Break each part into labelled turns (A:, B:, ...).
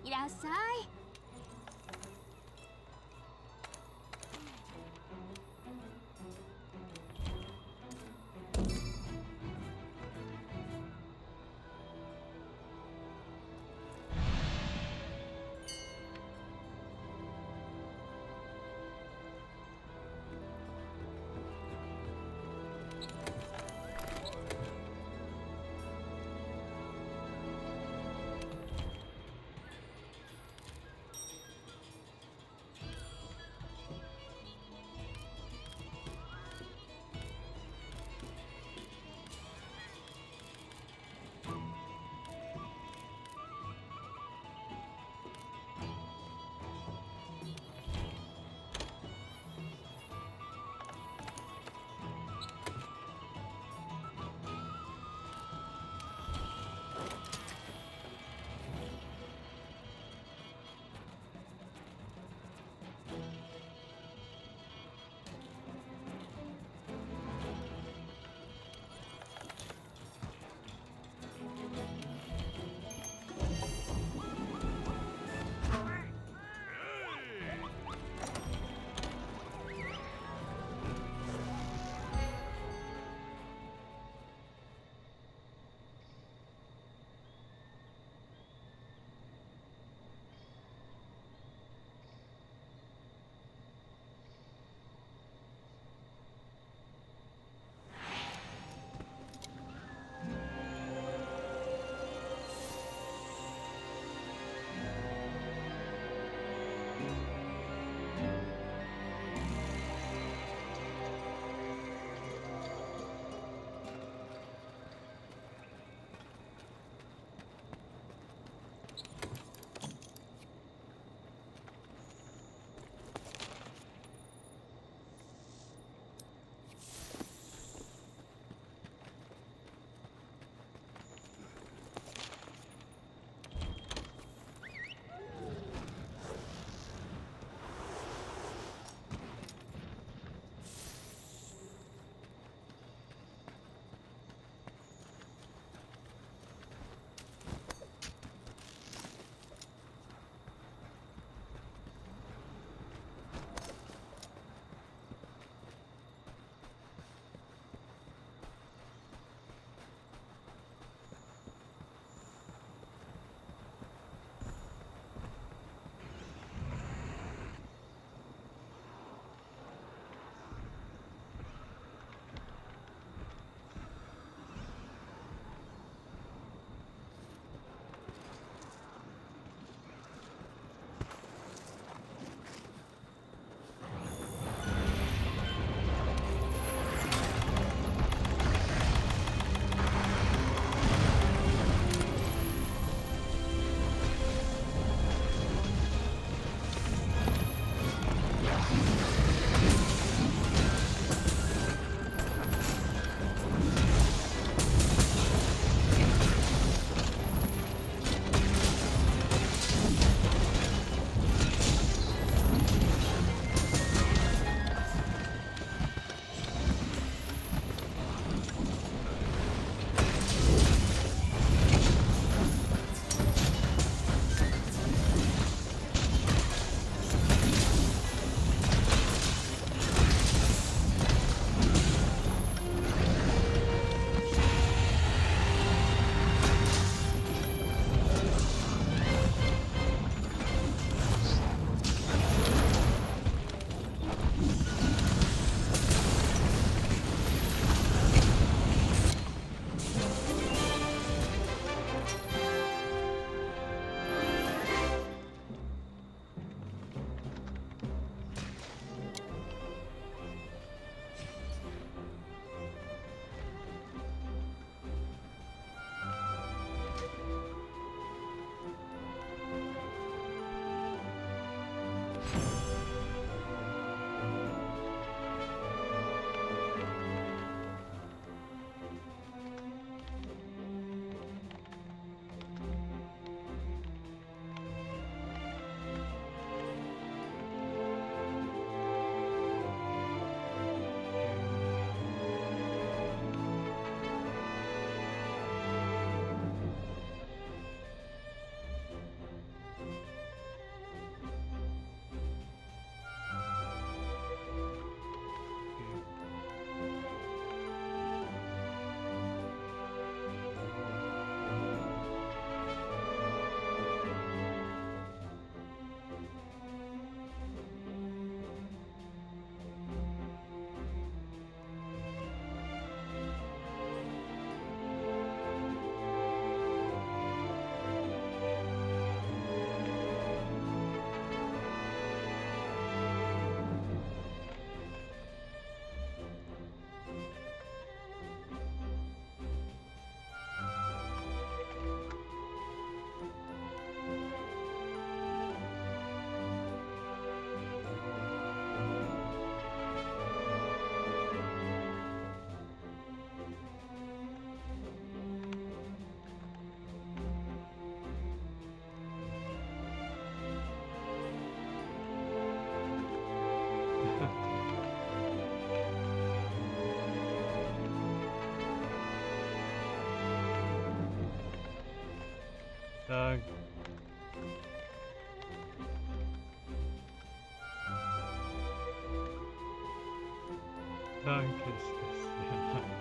A: いらっしゃい。Kanka ses ya.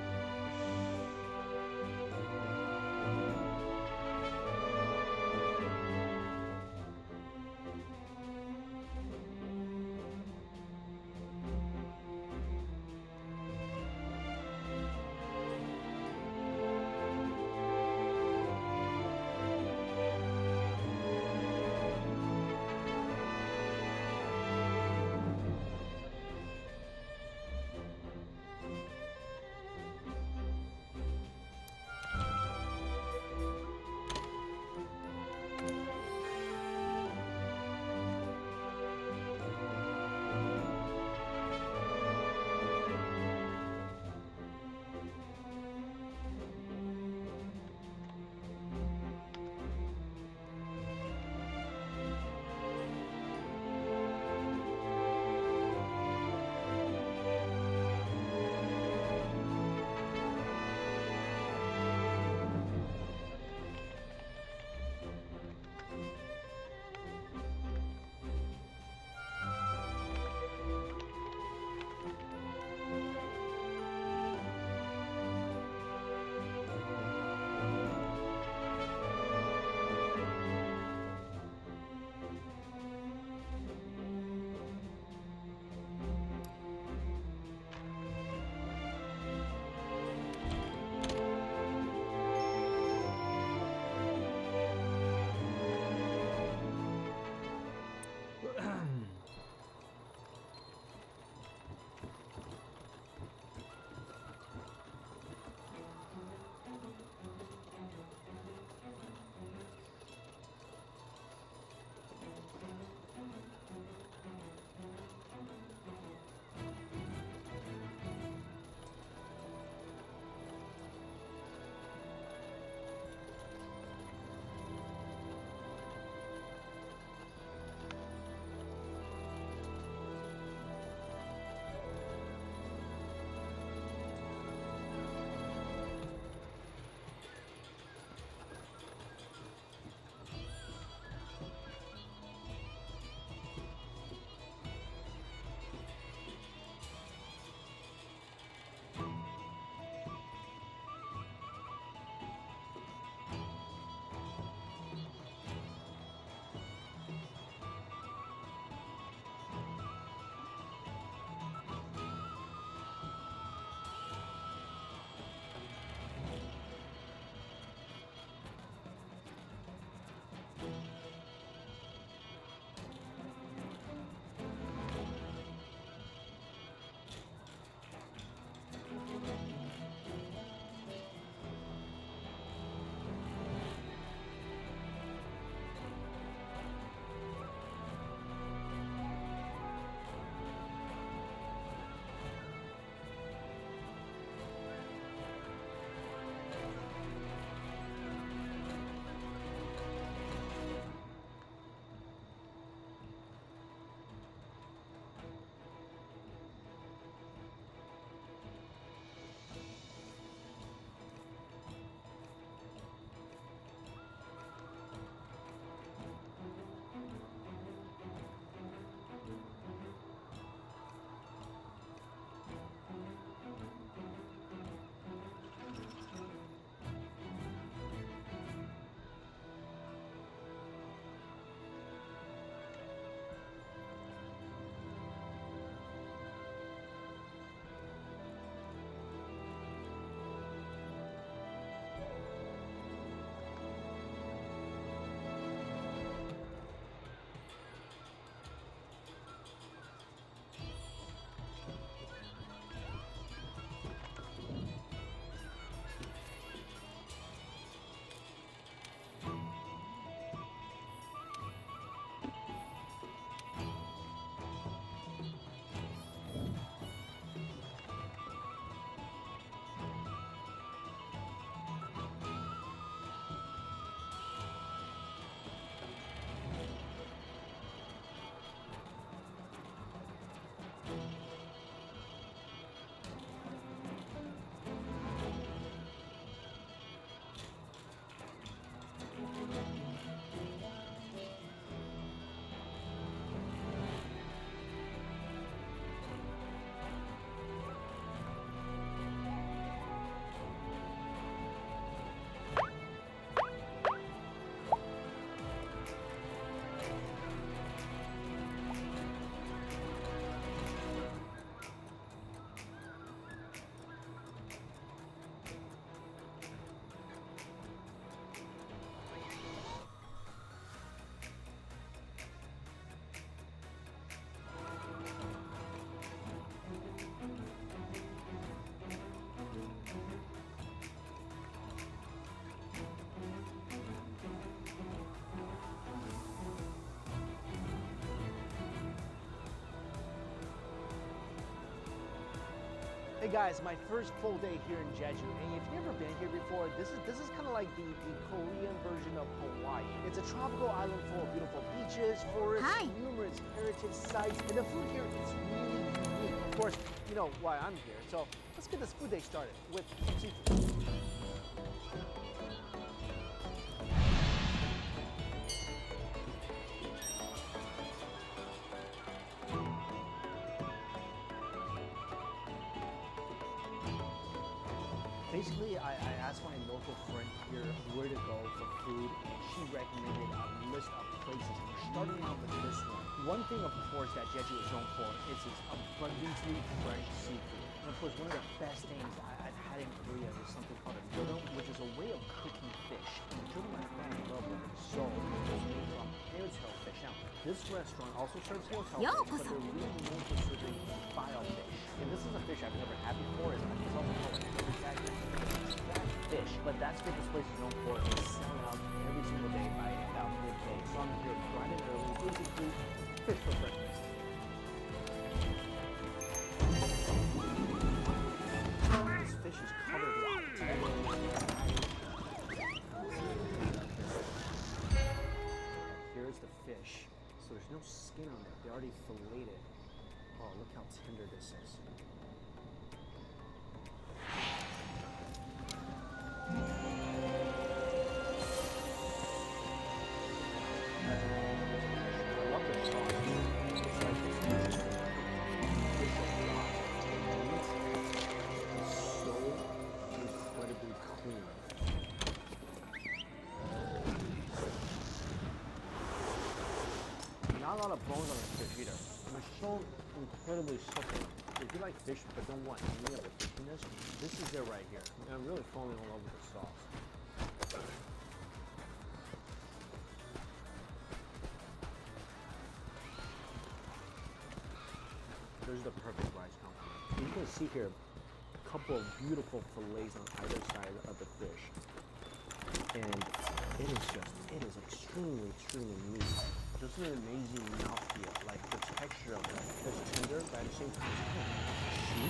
B: Hey guys, my first full day here in Jeju, and if you've never been here before, this is kind of like the Korean version of Hawaii. It's a tropical island full of beautiful beaches, forests, numerous heritage sites, and the food here is really unique. Of course, you know why I'm here, so let's get this food day started with some seafood. Basically, I asked my local friend here where to go for food, and she recommended a list of places. We're starting out with this one. One thing, of course, that Jeju is known for is its abundantly fresh seafood. And of course, one of the best things I've had in Korea is something called a gyudong, which is a way of cooking fish. And gyudong I found in love with it so it's made from hairtail fish. Now, this restaurant also serves hairtail fish, but they're really known for serving file fish. And this is a fish I've never had before. It's also called a fish, but that's what this place is known for. It's selling out every single day by about midday. So I'm here bright and early, basically fish for breakfast. This fish is covered with here's the fish. So there's no skin on it. They already filleted it. Oh, look how tender this is. Not a lot of bones on this fish either. And it's so incredibly supple. If you like fish but don't want any of the fishiness, this is it right here. And I'm really falling in love with the sauce. There's the perfect rice compliment. You can see here a couple of beautiful fillets on either side of the fish. And it is extremely, extremely meaty. Just an amazing mouthfeel, like the texture of it is tender, but at the same time it's kind of chewy.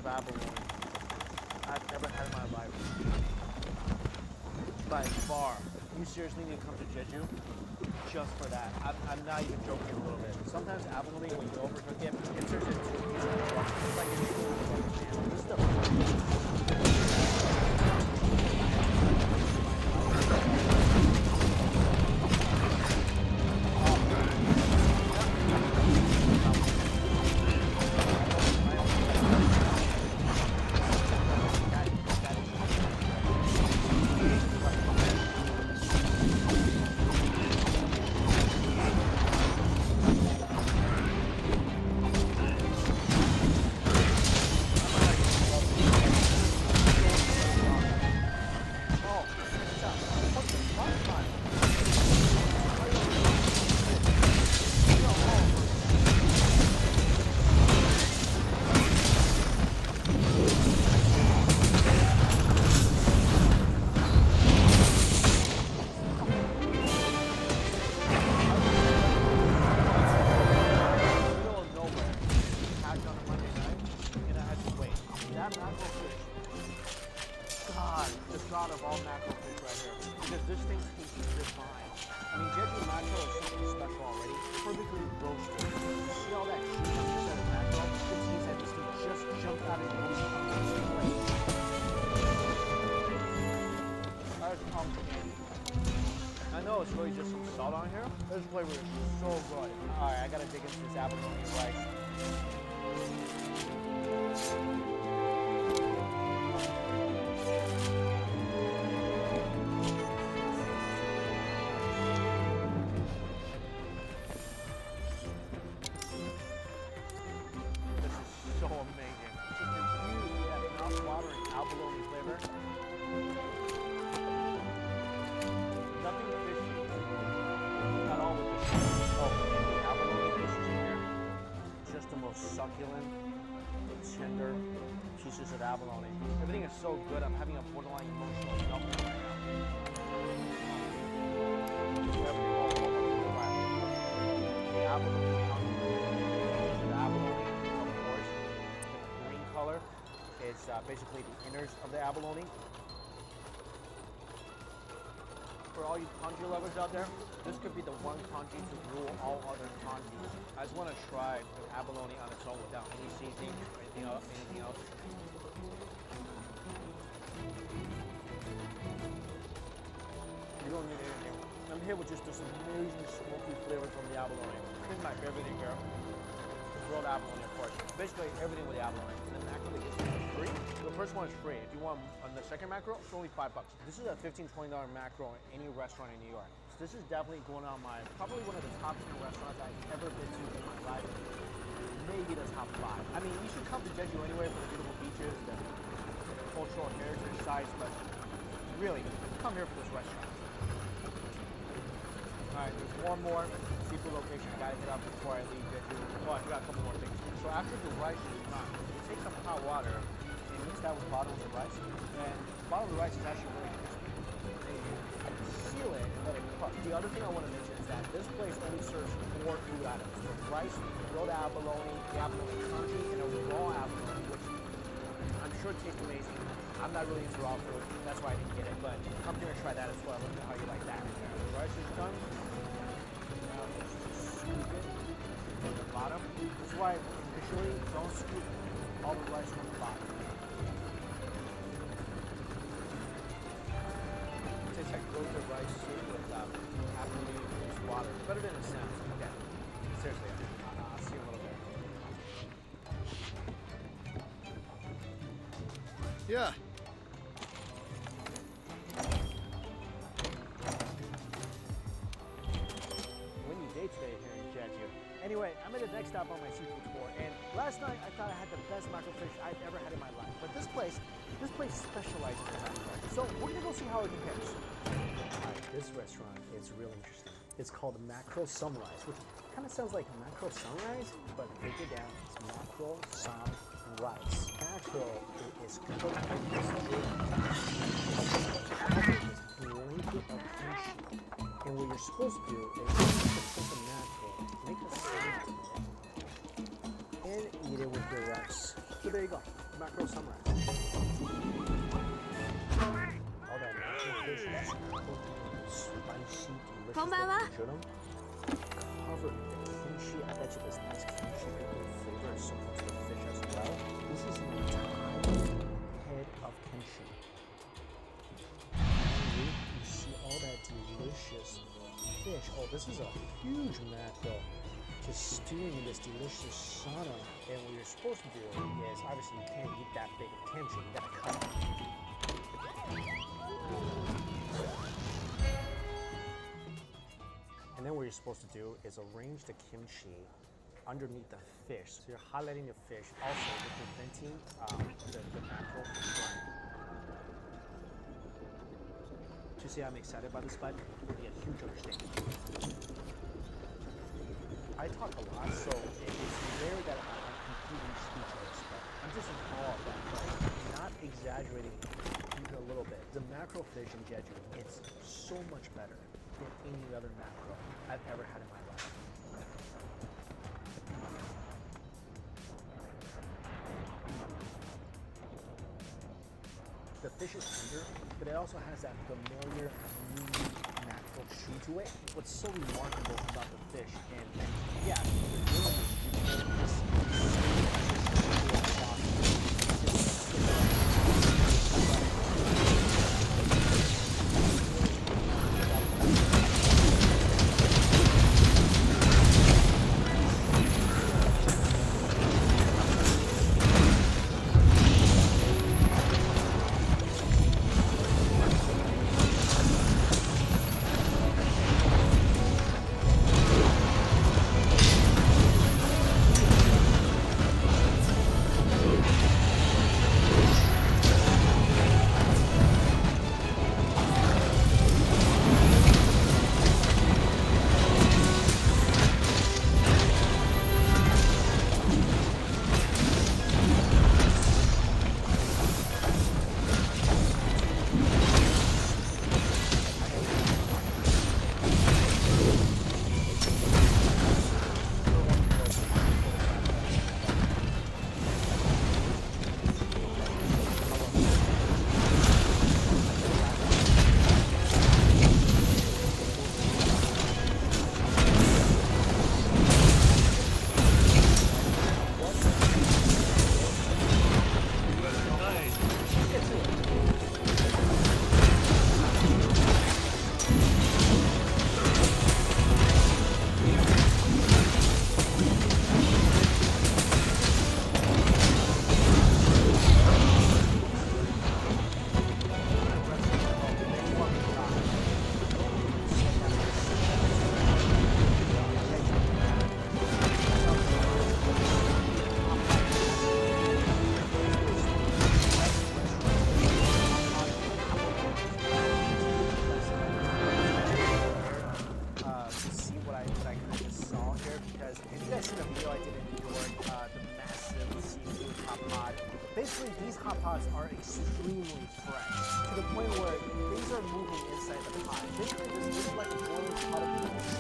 B: abalone I've ever had in my life. By far. You seriously need to come to Jeju just for that. I'm not even joking a little bit. Sometimes abalone, when you overcook it, it turns into a piece of rock. It's like it's man. This stuff. God of all mackerel fish right here. Because this thing tastes divine. I mean, Jeju mackerel is something special already. Perfectly roasted. You see all that juice on the side of mackerel? It seems that this thing just jumped out of the ocean on this plate. That is uncanny. I know it's really just some salt on here. This flavor is so good. Alright, I gotta dig into this abalone rice. Abalone flavor. Nothing fishy at all with this. Oh, and the abalone dishes in here. Just the most succulent, tender pieces of abalone. Everything is so good. I'm having a borderline emotional meltdown right now. The abalone, of course, the green color. It's basically the innards of the abalone. For all you congee lovers out there, this could be the one congee to rule all other congees. I just want to try the abalone on its own without any seasoning or anything else. You don't need anything. I'm here with just this amazing smoky flavor from the abalone. This is my favorite thing here. Grilled abalone, of course. Basically everything with the abalone. And the mackerel they just make free. The first one is free. If you want on the second mackerel, it's only $5. This is a $15, $20 mackerel in any restaurant in New York. So this is definitely going on my, probably one of the top 10 restaurants I've ever been to in my life. Maybe the top 5. I mean, you should come to Jeju anyway for the beautiful beaches, the cultural heritage sites, but really, come here for this restaurant. Alright, there's one more seafood location I gotta hit up before I leave Jeju. Oh, I forgot a couple more things. So after the rice is done, you take some hot water and mix that with the bottom of the rice. And the bottom of the rice is actually really crispy. And you seal it and let it cook. The other thing I want to mention is that this place only serves 4 food items. The rice, grilled abalone, the abalone congee, and a raw abalone, which I'm sure tastes amazing. I'm not really into raw food, that's why I didn't get it, but come here and try that as well. Let me know how you like that. The rice is done. Now let's just scoop it from the bottom. This is why initially don't scoop all the rice from the bottom. It tastes like roasted rice soup with abalone infused water. Better than it sounds. Okay. Seriously, I'll see you in a little bit.
C: Yeah.
B: Windy day today here in Jeju. Anyway, I'm at the next stop on my seafood tour, and last night I thought I had the best mackerel fish I've ever had in my life. But this place specializes in mackerel. So we're gonna go see how it compares. Alright, this restaurant is real interesting. It's called Mackerel Sunrise, which kind of sounds like mackerel sunrise, but break it down, it's mackerel sunrise. Mackerel is cooked like this blanket of kimchi. And what you're supposed to do is take the mackerel, make a sandwich, and eat it with your rice. So there you go. mackerel sunrise. All that natural fish is spicy, delicious.
C: こんばんは。
B: Covered in kimchi. I bet you this nice kimchi flavor is soaked into the fish as well. This is an entire head of kimchi. And you see all that delicious fish. Oh, this is a huge mackerel. Just stewing in this delicious sauna. And what you're supposed to do is, obviously you can't eat that big of kimchi. You gotta cut it. And then what you're supposed to do is arrange the kimchi underneath the fish. So you're highlighting the fish. Also, you're preventing the mackerel from drying. To see I'm excited about this bite, you get a huge understanding. I talk a lot, so it's rare that I'm completely speechless, but I'm just in awe of that. But not exaggerating even a little bit. The mackerel fish in Jeju, it's so much better than any other mackerel I've ever had in my life. The fish is tender, but it also has that familiar meaty mackerel chew to it. What's so remarkable about the fish, and yeah, the grilling is Basically, these hot pots are extremely fresh to the point where things are moving inside the pot. Basically, this is like a boiling pot of fish.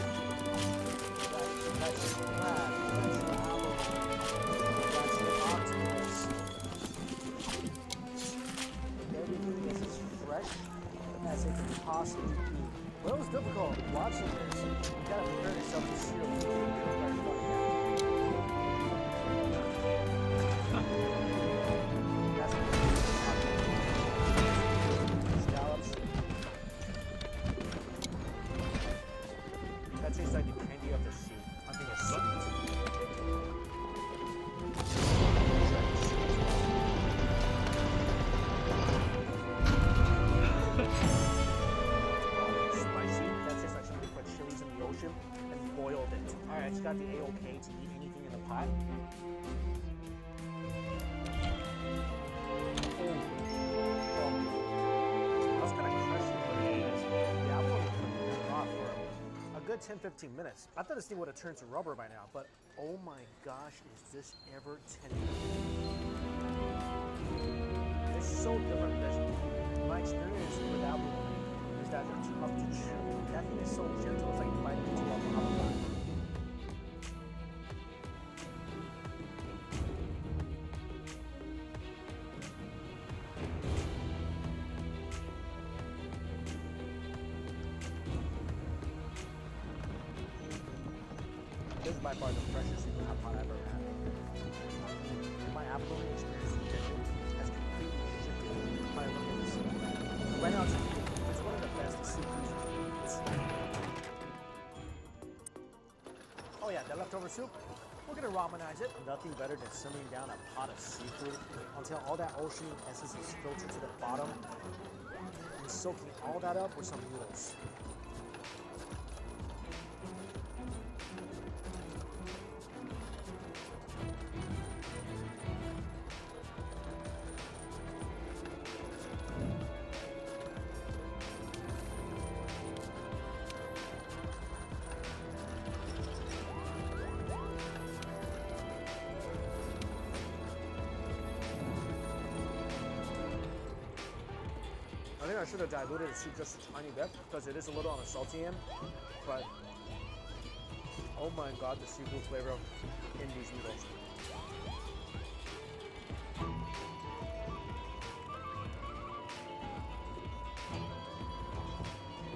B: That's crab, that's abalone, that's the octopus. Everything is as fresh as it can possibly be. But it was difficult watching this. You gotta prepare yourself to see the food. That tastes like the candy of the sea. I think it's sweet. Spicy. That tastes like somebody put chilies in the ocean and boiled it. Alright, it's got the A-OK to eat anything in the pot. Good 10-15 minutes. I thought this thing would have turned to rubber by now, but oh my gosh, is this ever tender. It's so different because my experience with abalone is that they're tough to chew. That thing is so gentle, it's like biting into a avocado. This is by far the freshest seafood hot pot I've ever had. My applebee's experience with Jeju has completely shifted my look at the seafood. Right now, it's one of the best seafoods. Oh yeah, that leftover soup, we're gonna ramenize it. Nothing better than simmering down a pot of seafood until all that ocean essence is filtered to the bottom and soaking all that up with some noodles. I think I should have diluted the soup just a tiny bit because it is a little on the salty end, but oh my god, the seafood flavor in these noodles.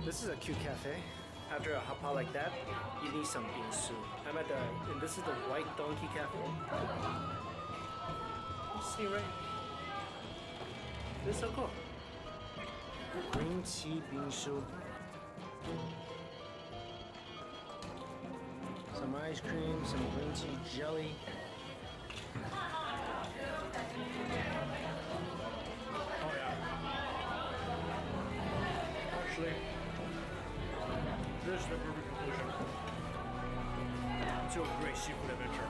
B: This is a cute cafe. After a hot pot like that, you need some bean soup. I'm at and this is the White Donkey Cafe. See right? This is so cool. Green tea bean soup. Some ice cream, some green tea jelly. Oh yeah. Actually, this is the perfect conclusion to a great seafood adventure.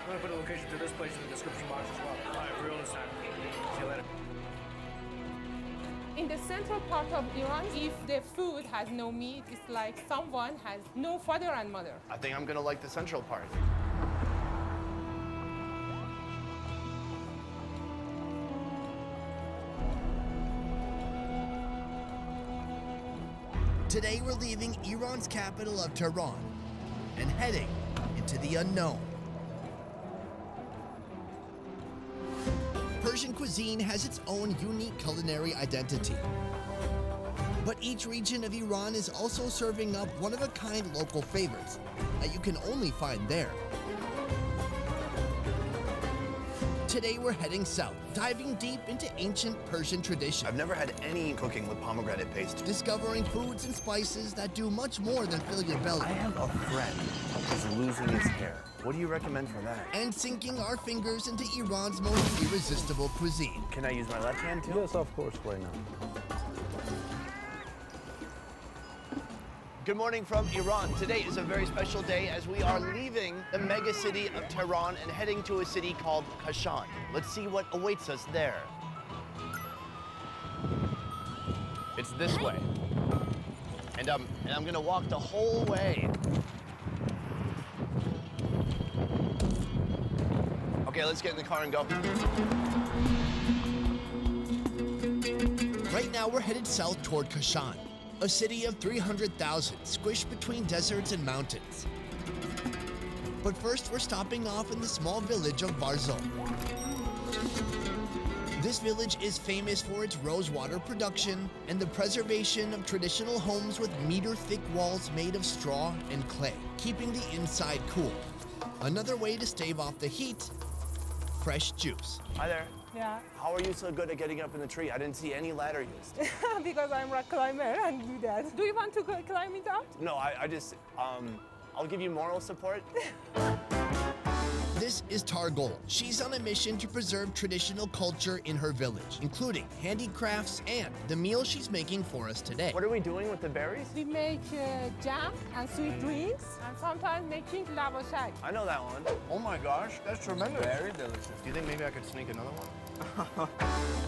B: I'm gonna put a location to this place in the description box as well. All right, real this time. See you later.
C: In the central part of Iran, if the food has no meat, it's like someone has no father and mother.
D: I think I'm gonna like the central part.
E: Today we're leaving Iran's capital of Tehran and heading into the unknown. Persian cuisine has its own unique culinary identity. But each region of Iran is also serving up one-of-a-kind local favorites that you can only find there. Today we're heading south, diving deep into ancient Persian tradition.
D: I've never had any cooking with pomegranate paste.
E: Discovering foods and spices that do much more than fill your belly.
D: I have a friend who's losing his hair. What do you recommend for that?
E: And sinking our fingers into Iran's most irresistible cuisine.
D: Can I use my left hand too?
A: Yes, of course, why not?
D: Good morning from Iran. Today is a very special day as we are leaving the mega city of Tehran and heading to a city called Kashan. Let's see what awaits us there. It's this way. And I'm gonna walk the whole way. Okay, let's get in the car and go.
E: Right now we're headed south toward Kashan, a city of 300,000 squished between deserts and mountains. But first we're stopping off in the small village of Barzol. This village is famous for its rose water production and the preservation of traditional homes with meter-thick walls made of straw and clay, keeping the inside cool. Another way to stave off the heat, fresh juice.
D: Hi there.
C: Yeah,
D: How are you so good at getting up in the tree? I didn't see any ladder used.
C: because I'm a rock climber and do that. Do you want to climb it out?
D: No, I just, I'll give you moral support.
E: This is Targol. She's on a mission to preserve traditional culture in her village, including handicrafts and the meal she's making for us today.
D: What are we doing with the berries?
C: We make jam and sweet drinks and sometimes making lavashak.
D: I know that one. Oh my gosh, that's tremendous.
A: Very delicious.
D: Do you think maybe I could sneak another one?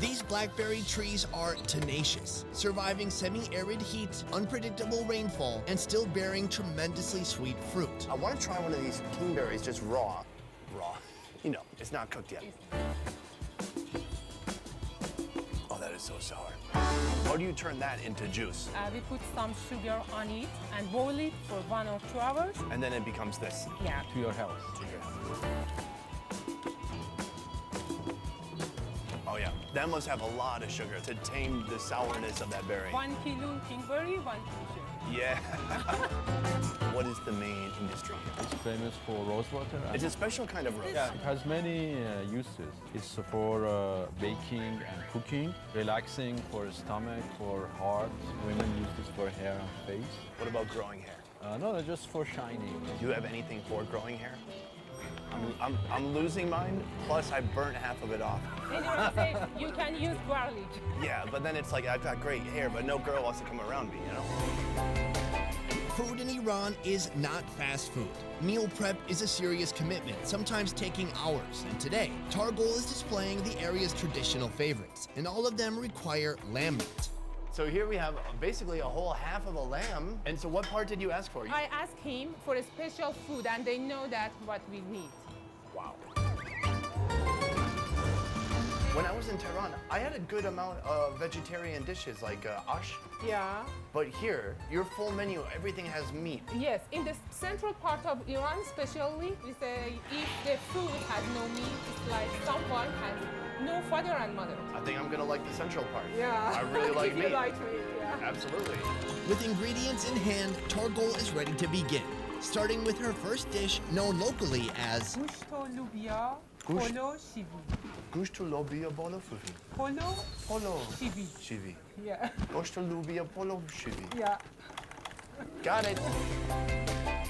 E: These blackberry trees are tenacious, surviving semi-arid heat, unpredictable rainfall, and still bearing tremendously sweet fruit.
D: I want to try one of these kingberries just raw. Raw. You know, it's not cooked yet. Oh, that is so sour. How do you turn that into juice?
C: We put some sugar on it and boil it for 1 or 2 hours.
D: And then it becomes this.
C: Yeah.
A: To your health.
D: Oh yeah, that must have a lot of sugar to tame the sourness of that berry.
C: 1 kilo kingberry, 1 kilo sugar.
D: Yeah. What is the main industry?
A: It's famous for rose water.
D: It's a special kind of rose.
A: Yeah, it has many uses. It's for baking and cooking, relaxing for stomach, for heart. Women use this for hair and face.
D: What about growing hair?
A: No, they're just for shining.
D: Do you have anything for growing hair? I'm losing mine, plus I burnt half of it off.
C: Anyone say you can use garlic.
D: Yeah, but then it's like I've got great hair, but no girl wants to come around me, you know?
E: Food in Iran is not fast food. Meal prep is a serious commitment, sometimes taking hours. And today, Targol is displaying the area's traditional favorites, and all of them require lamb meat.
D: So here we have basically a whole half of a lamb. And so what part did you ask for?
C: I asked him for a special food, and they know that what we need.
D: Wow. When I was in Tehran, I had a good amount of vegetarian dishes like ash.
C: Yeah.
D: But here, your full menu, everything has meat.
C: Yes, in the central part of Iran, especially, we say if the food has no meat, it's like someone has no father and mother.
D: I think I'm gonna like the central part.
C: Yeah.
D: I really like
C: If you
D: meat.
C: like meat, yeah.
D: Absolutely.
E: With ingredients in hand, Targol is ready to begin, starting with her first dish known locally as
C: گوشت و لوبیا،
D: گوشت.
C: پلو شیوی.
D: Gosh to lobia polo fufi.
C: پلو
D: Polo.
C: شیوی.
D: Shivi.
C: Yeah.
D: Gosh to lobia polo shivi.
C: Yeah.
D: Got it.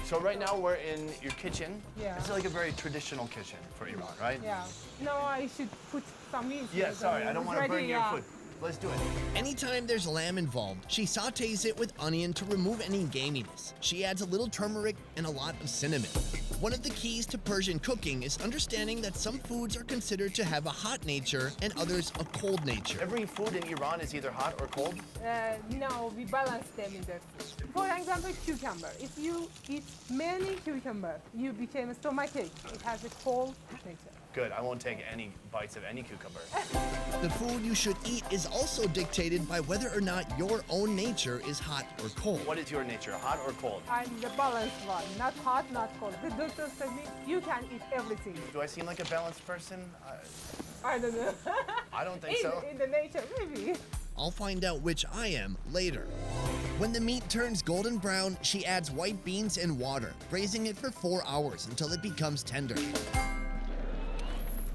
D: So right now we're in your kitchen.
C: Yeah.
D: It's like a very traditional kitchen for Iran, right?
C: Yeah. No, I should put some meat.
D: Yeah,
C: here,
D: sorry,
C: so
D: I don't
C: it's
D: want to burn
C: ready,
D: your
C: yeah.
D: food. Let's do it.
E: anytime there's lamb involved, she sautés it with onion to remove any gaminess. She adds a little turmeric and a lot of cinnamon. One of the keys to Persian cooking is understanding that some foods are considered to have a hot nature and others a cold nature.
D: Every food in Iran is either hot or cold.
C: No, we balance them in there. For example, cucumber. If you eat many cucumber, you become a stomachache. It has a cold nature.
D: Good, I won't take any bites of any cucumber.
E: The food you should eat is also dictated by whether or not your own nature is hot or cold.
D: What is your nature, hot or cold?
C: I'm the balanced one, not hot, not cold. The doctor said me, you can eat everything.
D: Do I seem like a balanced person?
C: I don't know.
D: I don't think so.
C: In the nature, maybe.
E: I'll find out which I am later. When the meat turns golden brown, she adds white beans and water, braising it for 4 hours until it becomes tender.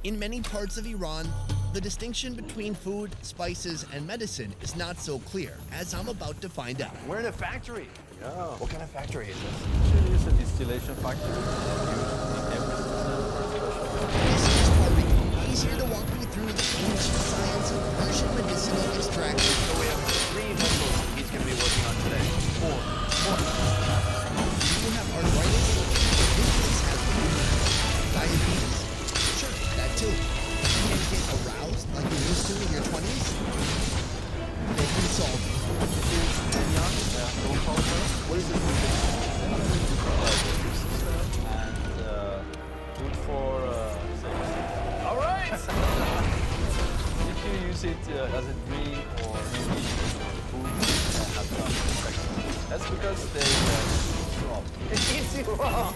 E: In many parts of Iran, the distinction between food, spices, and medicine is not so clear, as I'm about to find out.
D: We're in a factory.
A: Yeah.
D: What kind of factory is this?
A: Actually, it's a distillation factory. Used in every season for special.
E: This is Tariq. He's here to walk me through the ancient science of Persian medicinal extraction.
D: So we have 3 vessels he's going to be working on today. 4.
E: You have arthritis? This place has diabetes? Sure, that too. You can't get aroused like you used to in your 20s? Problem solved.
D: What is this?
A: And good for sex.
D: All right.
A: If you use it as a drink or maybe food, have some effect. That's because they drop.
D: It eats you raw.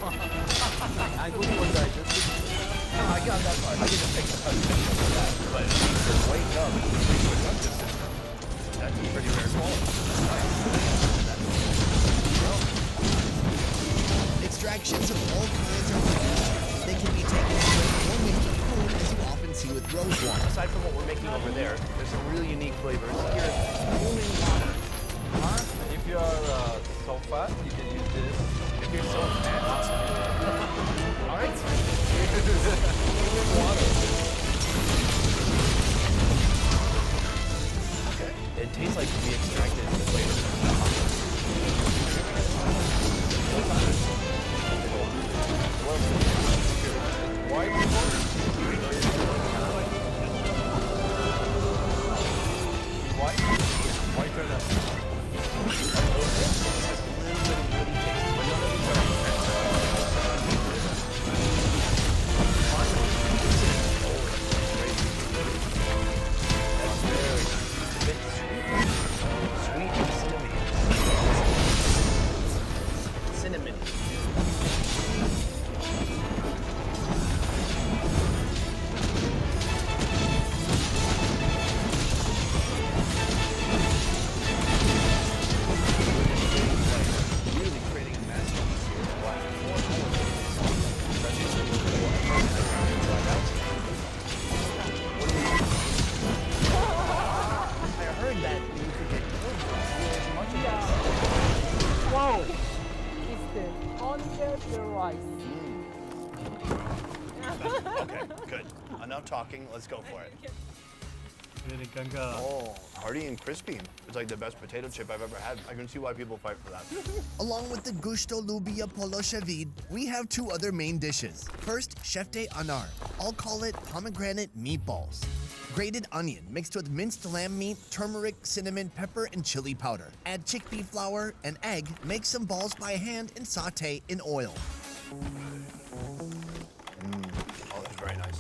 A: And good for digestion.
D: No, I got that part. I can just take the picture of that. But it needs to wake up. That's a pretty rare quality.
E: Extractions of all kinds are produced. They can be taken straight or mixed with food, as you often see with rose water.
D: Aside from what we're making over there, there's some really unique flavors. Here's human water. Huh?
A: If you are so fat, you can use this.
D: If you're so fat. All right. Human water. Okay. It tastes like we extracted the flavor.
A: White whiter than
D: Sweet and
C: That's the rice.
D: Okay, good. Enough talking. Let's go for it. Oh, hearty and crispy. It's like the best potato chip I've ever had. I can see why people fight for that.
E: Along with the gusto lubia poloshevide, we have two other main dishes. First, chef de anar. I'll call it pomegranate meatballs. Grated onion mixed with minced lamb meat, turmeric, cinnamon, pepper, and chili powder. Add chickpea flour and egg, make some balls by hand, and saute in oil.
D: Oh, that's very nice.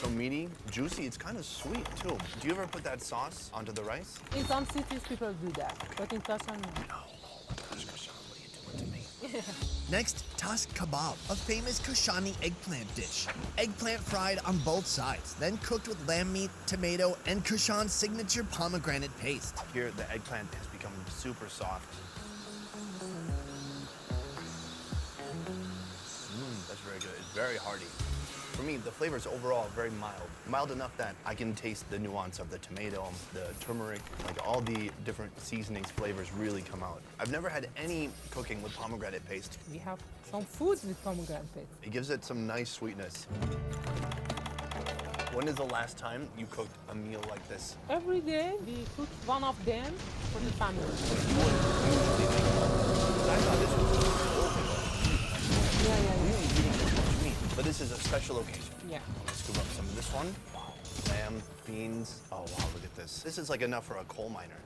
D: So meaty, juicy, it's kind of sweet too. Do you ever put that sauce onto the rice?
C: In some cities, people do that, but in Kashan, no.
D: What are you doing to me?
E: Next, tas kebab, a famous Kashani eggplant dish. Eggplant fried on both sides, then cooked with lamb meat, tomato, and Kashan's signature pomegranate paste.
D: Here, the eggplant has become super soft. That's very good. It's very hearty. For me, the flavor is overall very mild. Mild enough that I can taste the nuance of the tomato, the turmeric, like all the different seasonings, flavors really come out. I've never had any cooking with pomegranate paste.
C: We have some foods with pomegranate paste.
D: It gives it some nice sweetness. When is the last time you cooked a meal like this?
C: Every day, we cook one of them for the family.
D: I thought this was
C: Yeah.
D: really eating this much meat, but this is a special occasion.
C: Yeah.
D: Let's scoop up some of this one. Wow. Lamb, beans. Oh wow, look at this. This is like enough for a coal miner.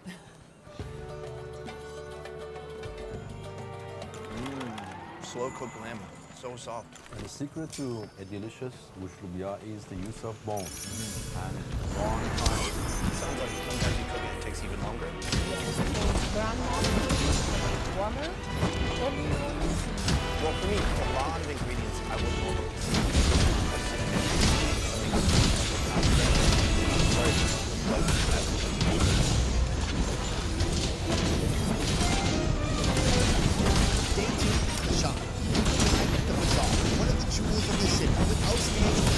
D: Slow cooked lamb, so soft.
A: And the secret to a delicious bush lubia is the use of bone and long time.
D: Sounds like sometimes you cook it, it takes even longer.
C: Grandma, water, onions.
D: Well, for me, a lot of ingredients I would normally see.
E: Day 2, Kashan. The Bazaar, one of the jewels of the city with outstanding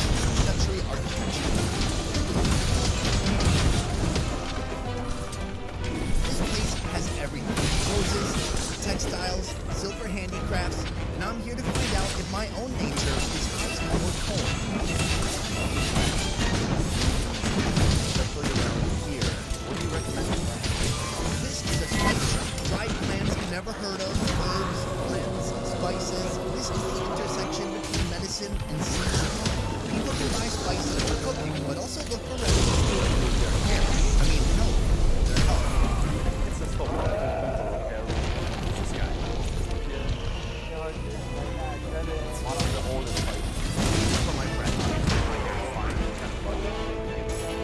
E: luxury architecture. This place has everything. Roses, textiles, silver handicrafts, and I'm here to find out if my own nature is hot or cold.
D: Especially around here. What do you recommend?
E: This is a spice shop. Dried plants you've never heard of, herbs, blends, spices. This is the intersection between medicine and seasoning. People can buy spices for cooking, but also look for remedies to improve their hair. I mean, health. Their health.
A: It's a stop repair. This guy. One of the oldest spices.
D: For my friend, my hair is fine.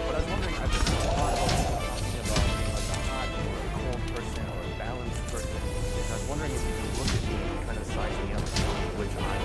A: But I was wondering, I've just heard a lot about talking about being like a hot or a cold person or a balanced person. And I was wondering if you could look at me and kind of size me up to which I'm.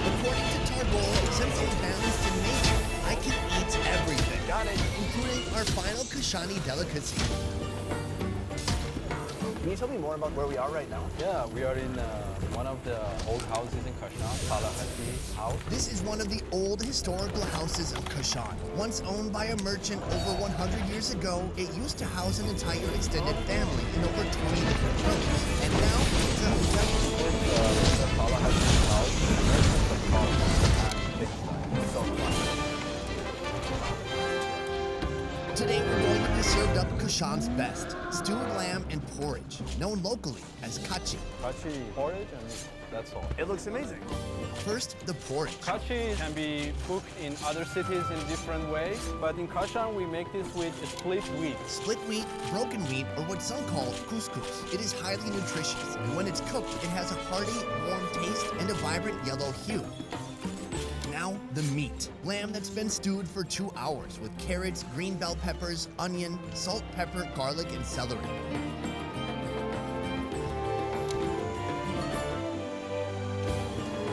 E: According to Tarbol, since I'm balanced in nature, I can eat everything.
D: Got it.
E: Including our final Kashani delicacy.
D: Can you tell me more about where we are right now?
A: Yeah, we are in one of the old houses in Kashan, Tallahassee House.
E: This is one of the old historical houses of Kashan. Once owned by a merchant over 100 years ago, it used to house an entire extended family in over 20 different rooms. And now it's a hotel.
A: It's a Tallahassee house.
E: Today we're going to be served up Kashan's best, stewed lamb and porridge, known locally as kachi.
A: Kachi porridge, and that's all.
D: It looks amazing.
E: First, the porridge.
A: Kachi can be cooked in other cities in different ways, but in Kashan we make this with split wheat.
E: Split wheat, broken wheat, or what some call couscous. It is highly nutritious, and when it's cooked, it has a hearty, warm taste and a vibrant yellow hue. Now, the meat. Lamb that's been stewed for 2 hours with carrots, green bell peppers, onion, salt, pepper, garlic, and celery.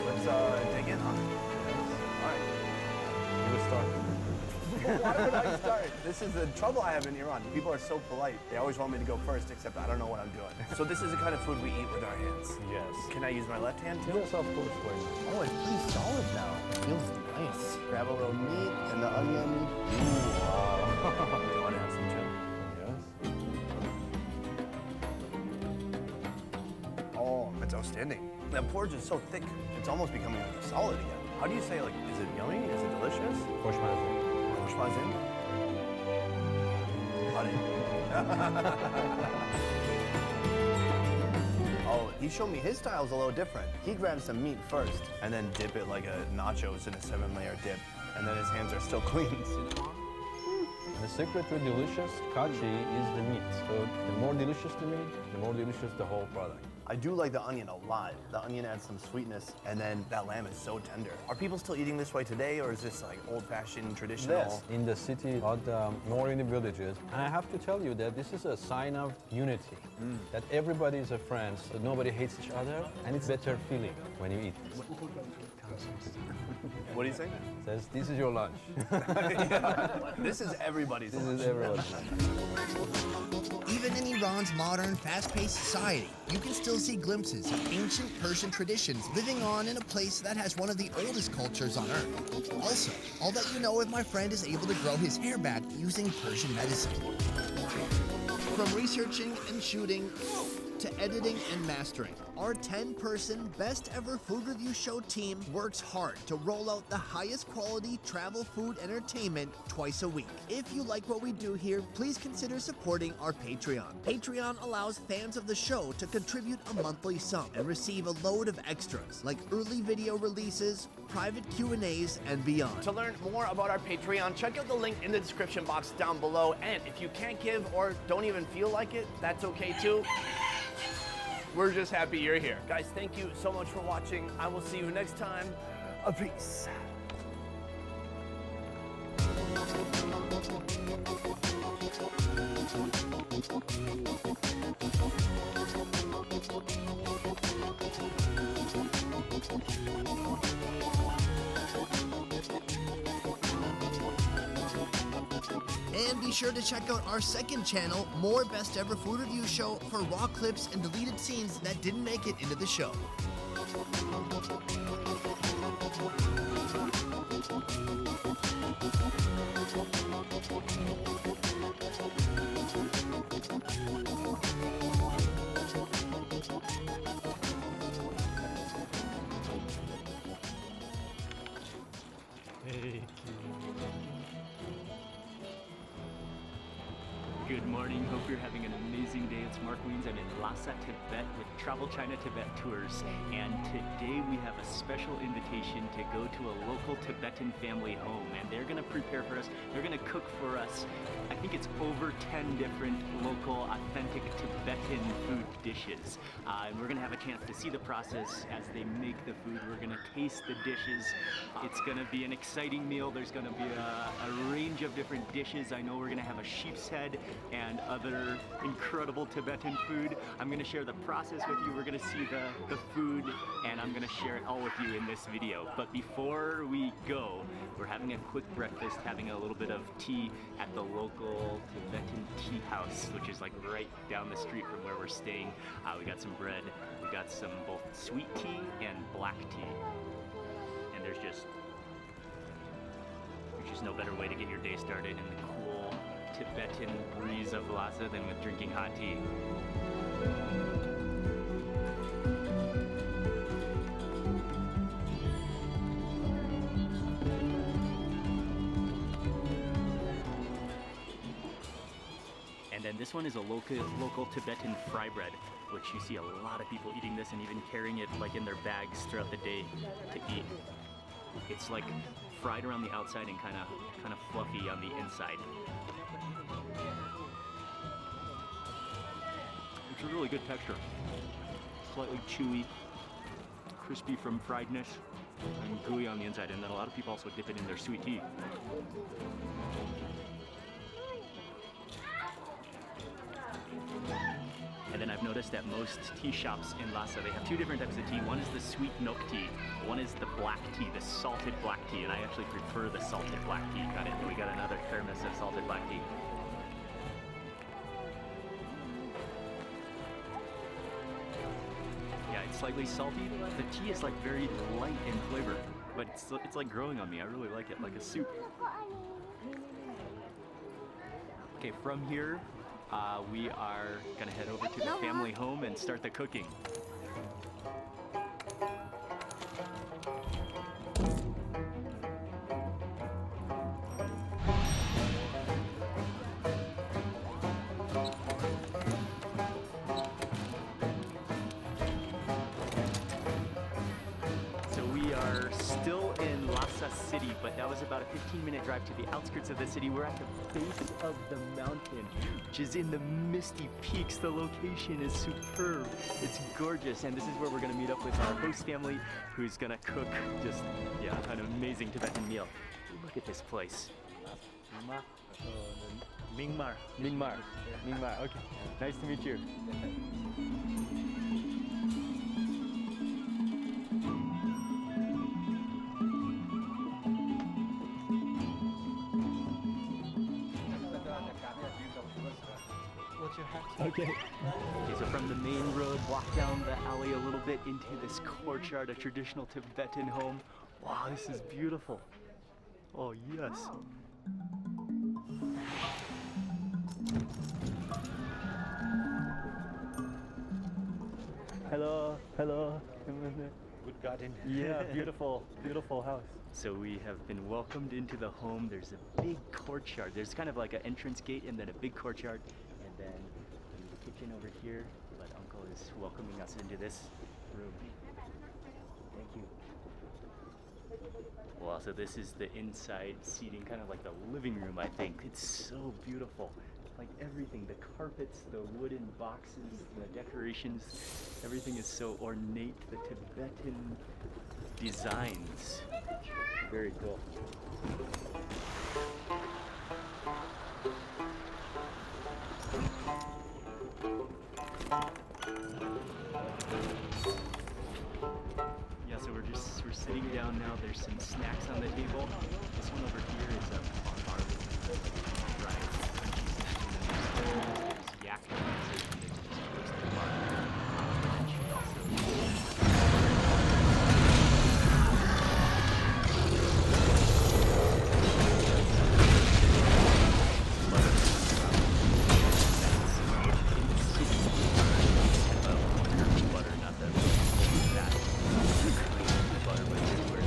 D: Let's dig in, huh? All right.
A: You will start.
D: Why would I start? This is the trouble I have in Iran. People are so polite. They always want me to go first, except I don't know what I'm doing. So this is the kind of food we eat with our hands.
A: Yes.
D: Can I use my left hand too?
A: Yes, of course. Why not?
D: Oh, it's pretty solid now. It feels nice. Grab a little meat and the onion. Ooh, do you want to have some too?
A: Yes.
D: Oh, it's outstanding. That porridge is so thick. It's almost becoming like a solid again. How do you say, like, is it yummy? Is it delicious?
A: Hoşmazin.
D: Hoşmazin? Oh, he showed me his style's a little different. He grabs some meat first and then dip it like a nachos in a 7-layer dip. And then his hands are still clean.
A: The secret to delicious kachi is the meat. So the more delicious the meat, the more delicious the whole product.
D: I do like the onion a lot. The onion adds some sweetness, and then that lamb is so tender. Are people still eating this way today, or is this like old-fashioned, traditional?
A: Yes, in the city, but more in the villages. And I have to tell you that this is a sign of unity, that everybody is a friend, that nobody hates each other, and it's better feeling when you eat.
D: What do you say?
A: Says, this is your lunch.
D: This is everybody's
A: This
D: lunch.
A: is everyone's lunch.
E: Even in Iran's modern, fast-paced society, you can still see glimpses of ancient Persian traditions living on in a place that has one of the oldest cultures on Earth. Also, I'll let you know if my friend is able to grow his hair back using Persian medicine. From researching and shooting to editing and mastering, our 10-person Best Ever Food Review Show team works hard to roll out the highest quality travel food entertainment twice a week. If you like what we do here, please consider supporting our Patreon. Patreon allows fans of the show to contribute a monthly sum and receive a load of extras like early video releases, private Q&As, and beyond.
D: To learn more about our Patreon, check out the link in the description box down below. And if you can't give or don't even feel like it, that's okay too. We're just happy you're here. Guys, thank you so much for watching. I will see you next time. Peace.
E: And be sure to check out our second channel, More Best Ever Food Review Show, for raw clips and deleted scenes that didn't make it into the show.
F: Good morning, hope you're having an amazing day. It's Mark Weens. I'm in Lhasa, Tibet with Travel China Tibet Tours. And today we have a special invitation to go to a local Tibetan family home. And they're gonna prepare for us, they're gonna cook for us. I think it's over 10 different local, authentic Tibetan food dishes. And we're gonna have a chance to see the process as they make the food. We're gonna taste the dishes. It's gonna be an exciting meal. There's gonna be a range of different dishes. I know we're gonna have a sheep's head and other incredible Tibetan food. I'm gonna share the process with you. We're gonna see the food, and I'm gonna share it all with you in this video. But before we go, we're having a quick breakfast, having a little bit of tea at the local Tibetan tea house, which is like right down the street from where we're staying. We got some bread, we got some both sweet tea and black tea. And there's just no better way to get your day started in the cool Tibetan breeze of Lhasa than with drinking hot tea. And then this one is a local Tibetan fry bread, which you see a lot of people eating this and even carrying it like in their bags throughout the day to eat. It's like fried around the outside and kind of fluffy on the inside. It's a really good texture. Slightly chewy, crispy from friedness. and gooey on the inside, and then a lot of people also dip it in their sweet tea. And then I've noticed that most tea shops in Lhasa, they have two different types of tea. One is the sweet milk tea. One is the black tea, the salted black tea. And I actually prefer the salted black tea. Got it. We got another thermos of salted black tea. Yeah, it's slightly salty. The tea is like very light in flavor, but it's like growing on me. I really like it, like a soup. Okay, from here, we are gonna head over to the family home and start the cooking. So we are still in Lhasa City, but that was about a 15-minute drive to the outskirts of the city. We're at the base of the mountain, which is in the misty peaks. The location is superb. It's gorgeous, and this is where we're gonna meet up with our host family, who's gonna cook just, yeah, an amazing Tibetan meal. Look at this place. Mingmar. Mingmar. Mingmar. Okay. Nice to meet you. Okay, so from the main road, walk down the alley a little bit into this courtyard, a traditional Tibetan home. Wow, this is beautiful. Oh, yes. Hello, hello.
G: Good garden.
F: Yeah, beautiful, beautiful house. So we have been welcomed into the home. There's a big courtyard. There's kind of like an entrance gate and then a big courtyard. And then the kitchen over here. But Uncle is welcoming us into this room. Thank you. Wow, so this is the inside seating, kind of like the living room, I think. It's so beautiful. Like everything, the carpets, the wooden boxes, the decorations, everything is so ornate. The Tibetan designs. Very cool. Yeah, so we're sitting down now. There's some snacks on the table. This one over here is a barley rice. There's yak nuts, and there's just roasted barley. And she butter, not the fat butter, but just where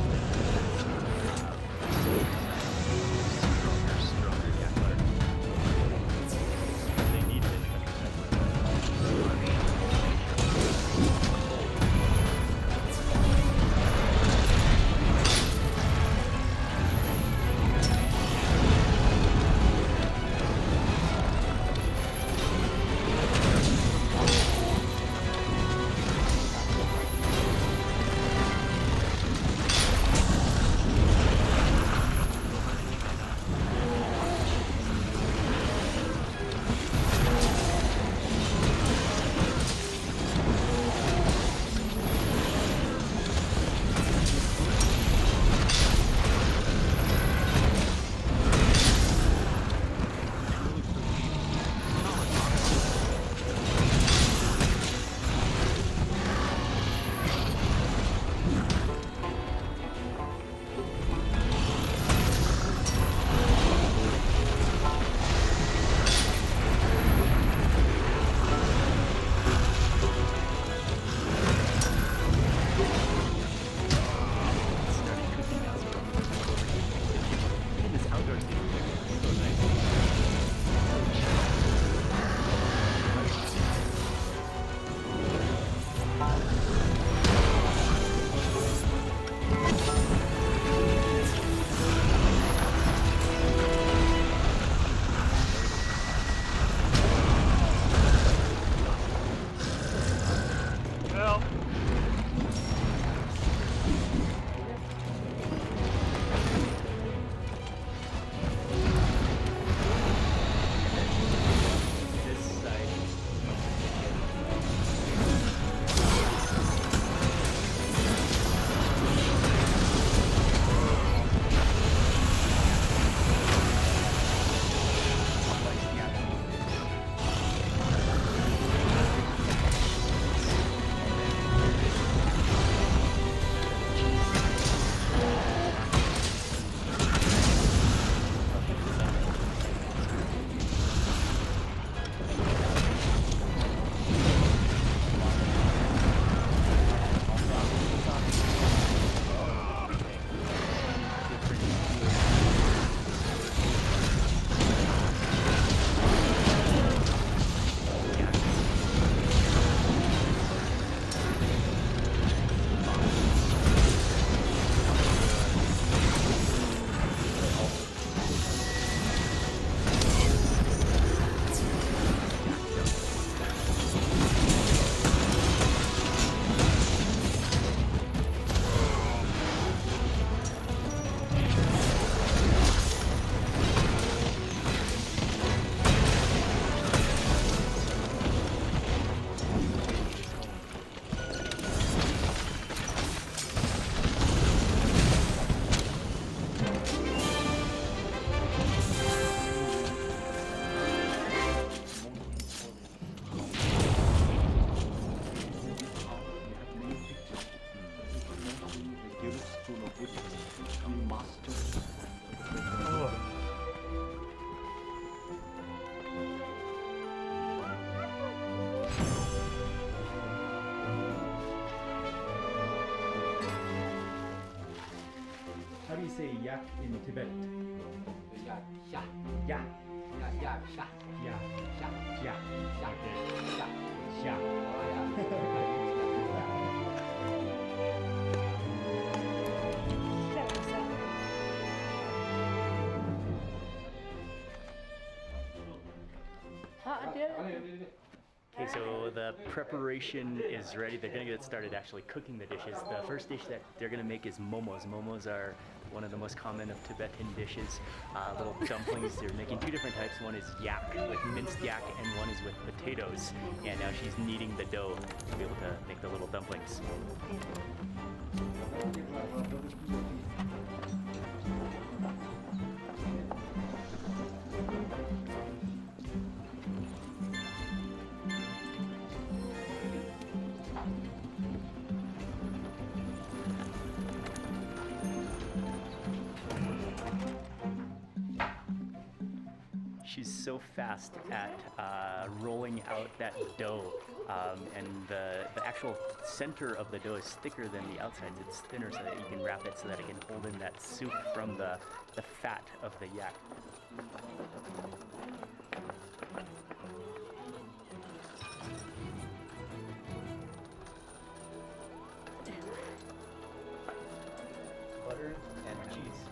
F: yak in Tibet?
H: Yak, sha,
F: Yak.
H: yak, sha,
F: Yak.
H: sha,
F: Yak.
H: sha,
F: Okay.
H: sha.
F: Sha.
H: Oh,
F: Okay, so the preparation is ready. They're gonna get started actually cooking the dishes. The first dish that they're gonna make is momos. Momos are one of the most common of Tibetan dishes. Little dumplings. They're making two different types. One is yak with minced yak, and one is with potatoes. And now she's kneading the dough to be able to make the little dumplings. She's so fast at rolling out that dough, and the actual center of the dough is thicker than the outsides. It's thinner so that you can wrap it so that it can hold in that soup from the fat of the yak. Butter and cheese.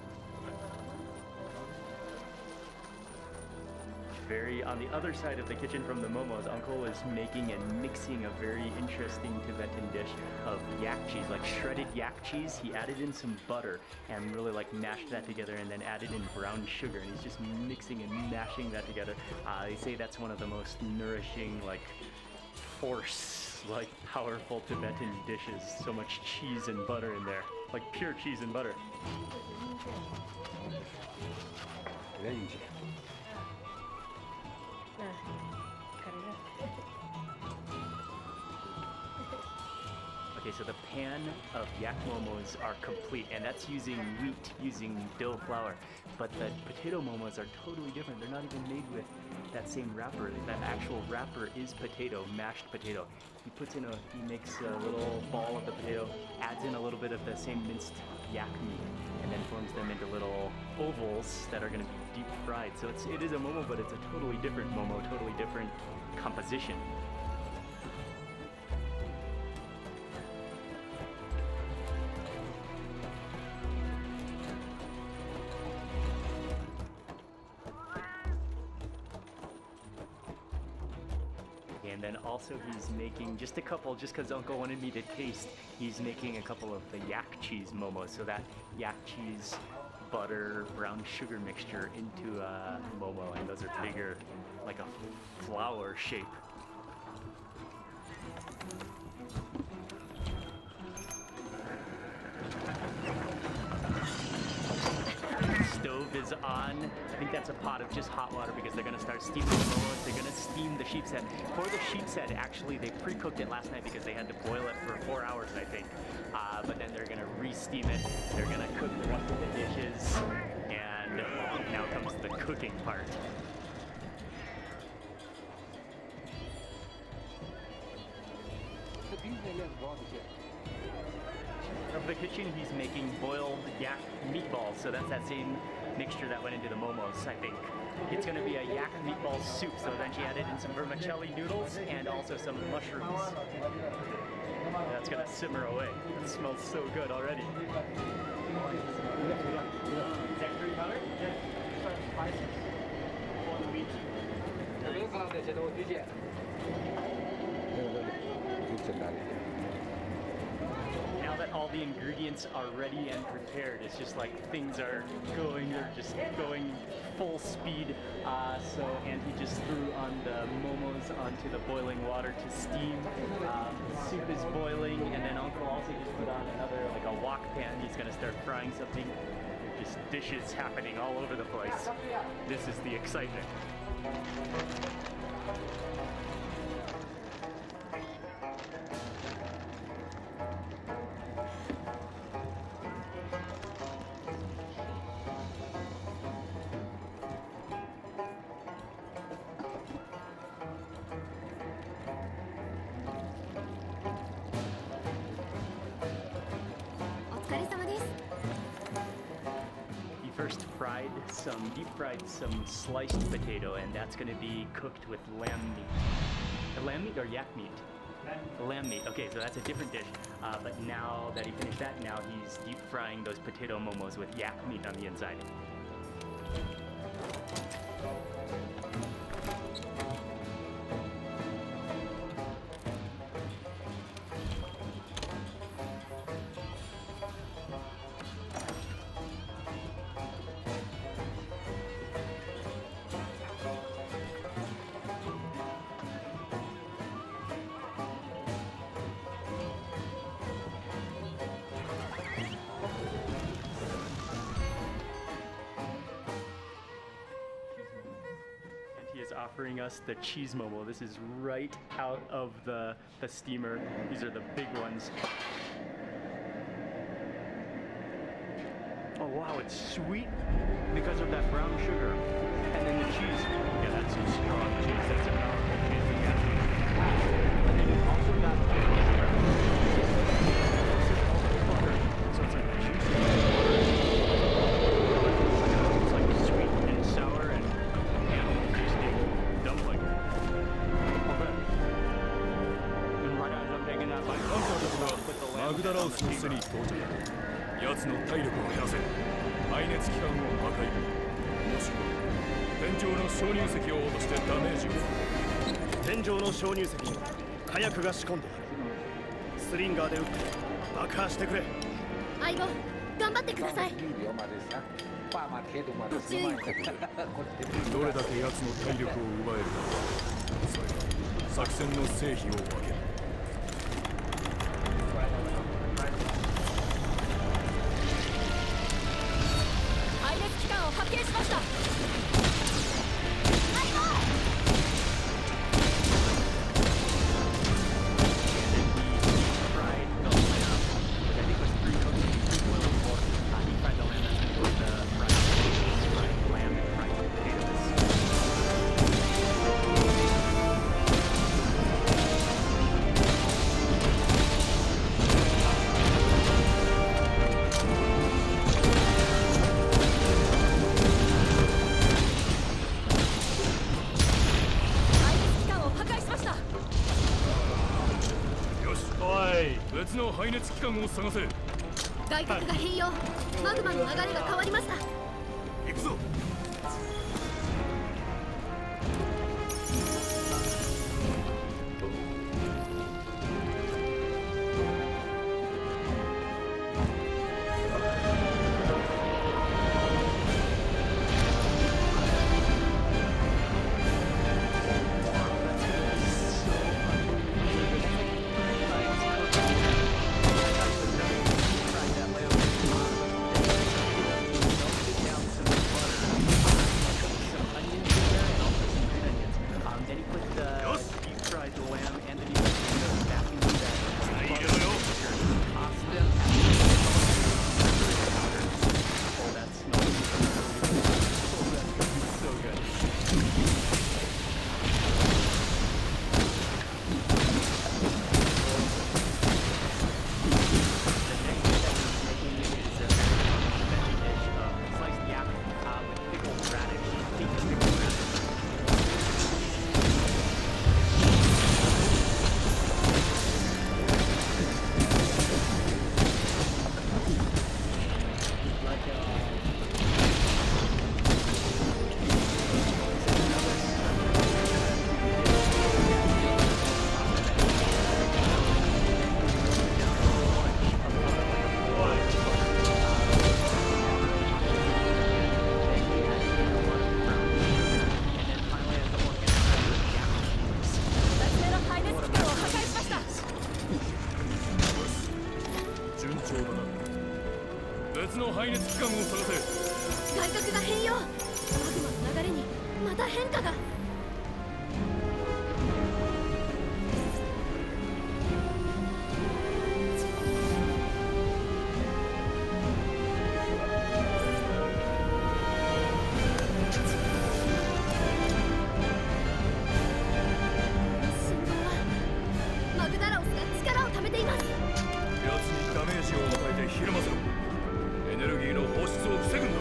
F: On the other side of the kitchen from the momos, Uncle is making and mixing a very interesting Tibetan dish of yak cheese, like shredded yak cheese. He added in some butter and really like mashed that together, and then added in brown sugar, and he's just mixing and mashing that together. They say that's one of the most nourishing, like force, like powerful Tibetan dishes. So much cheese and butter in there, like pure cheese and butter. Okay, so the pan of yak momos are complete, and that's using wheat, using dough flour. But the potato momos are totally different. They're not even made with that same wrapper. That actual wrapper is potato, mashed potato. He makes a little ball of the potato, adds in a little bit of the same minced yak meat, and then forms them into little ovals that are going to be deep fried. So it is a momo, but it's a totally different momo, totally different composition. And then also he's making just a couple, just because Uncle wanted me to taste, he's making a couple of the yak cheese momos. So that yak cheese, butter, brown sugar mixture into a momo, and those are bigger, like a flower shape. Stove is on. I think that's a pot of just hot water because they're going to start steaming the momos. They're going to steam the sheep's head. For the sheep's head, actually, they pre-cooked it last night because they had to boil it for 4 hours, I think. But then they're going to re-steam it. They're going to cook the rest of the dishes. And now comes the cooking part. Of the kitchen, he's making boiled yak meatballs, so that's that same mixture that went into the momos, I think. It's going to be a yak meatball soup, so then she added in some vermicelli noodles and also some mushrooms. That's going to simmer away. It smells so good already. Is that curry powder? Yeah. Spices. For the meat. Now that all the ingredients are ready and prepared, it's just like things are going, they're just going full speed. And he just threw on the momos onto the boiling water to steam. The soup is boiling, and then Uncle also just put on another, like a wok pan. He's gonna start frying something. There's just dishes happening all over the place. This is the excitement. deep fried some sliced potato, and that's going to be cooked with lamb meat. Lamb meat or yak meat? Lamb meat. Okay, so that's a different dish. But now that he finished that, now he's deep frying those potato momos with yak meat on the inside. Offering us the cheese momo. This is right out of the steamer. These are the big ones. Oh wow, it's sweet because of that brown sugar. And then the cheese, yeah, that's some strong cheese. That's a powerful cheese we got. And then you've also got butter. So it's like juicy butter. It's like sweet and sour and tasty dumpling. And right as I'm taking that bite, I'll put the lamb on the steamer.
I: 奴の体力を減らせ。排熱器官を破壊。もしくは天井の鍾乳石を落としてダメージを。天井の鍾乳石に火薬が仕込んである。スリンガーで撃って爆破してくれ。
J: 相棒、頑張ってください。ご注意。
I: どれだけ奴の体力を奪えるか。それが作戦の成否を分ける。
J: 発見しました。
I: 別の排熱機関を探せ。
J: 外角が変容。マグマの流れが変わりました。
I: 行くぞ。別の排熱機関を探せ。
J: 外角が変容。マグマの流れにまた変化が。マグダラオスが力を貯めています。
I: 奴にダメージを与えてひるませろ。エネルギーの放出を防ぐんだ。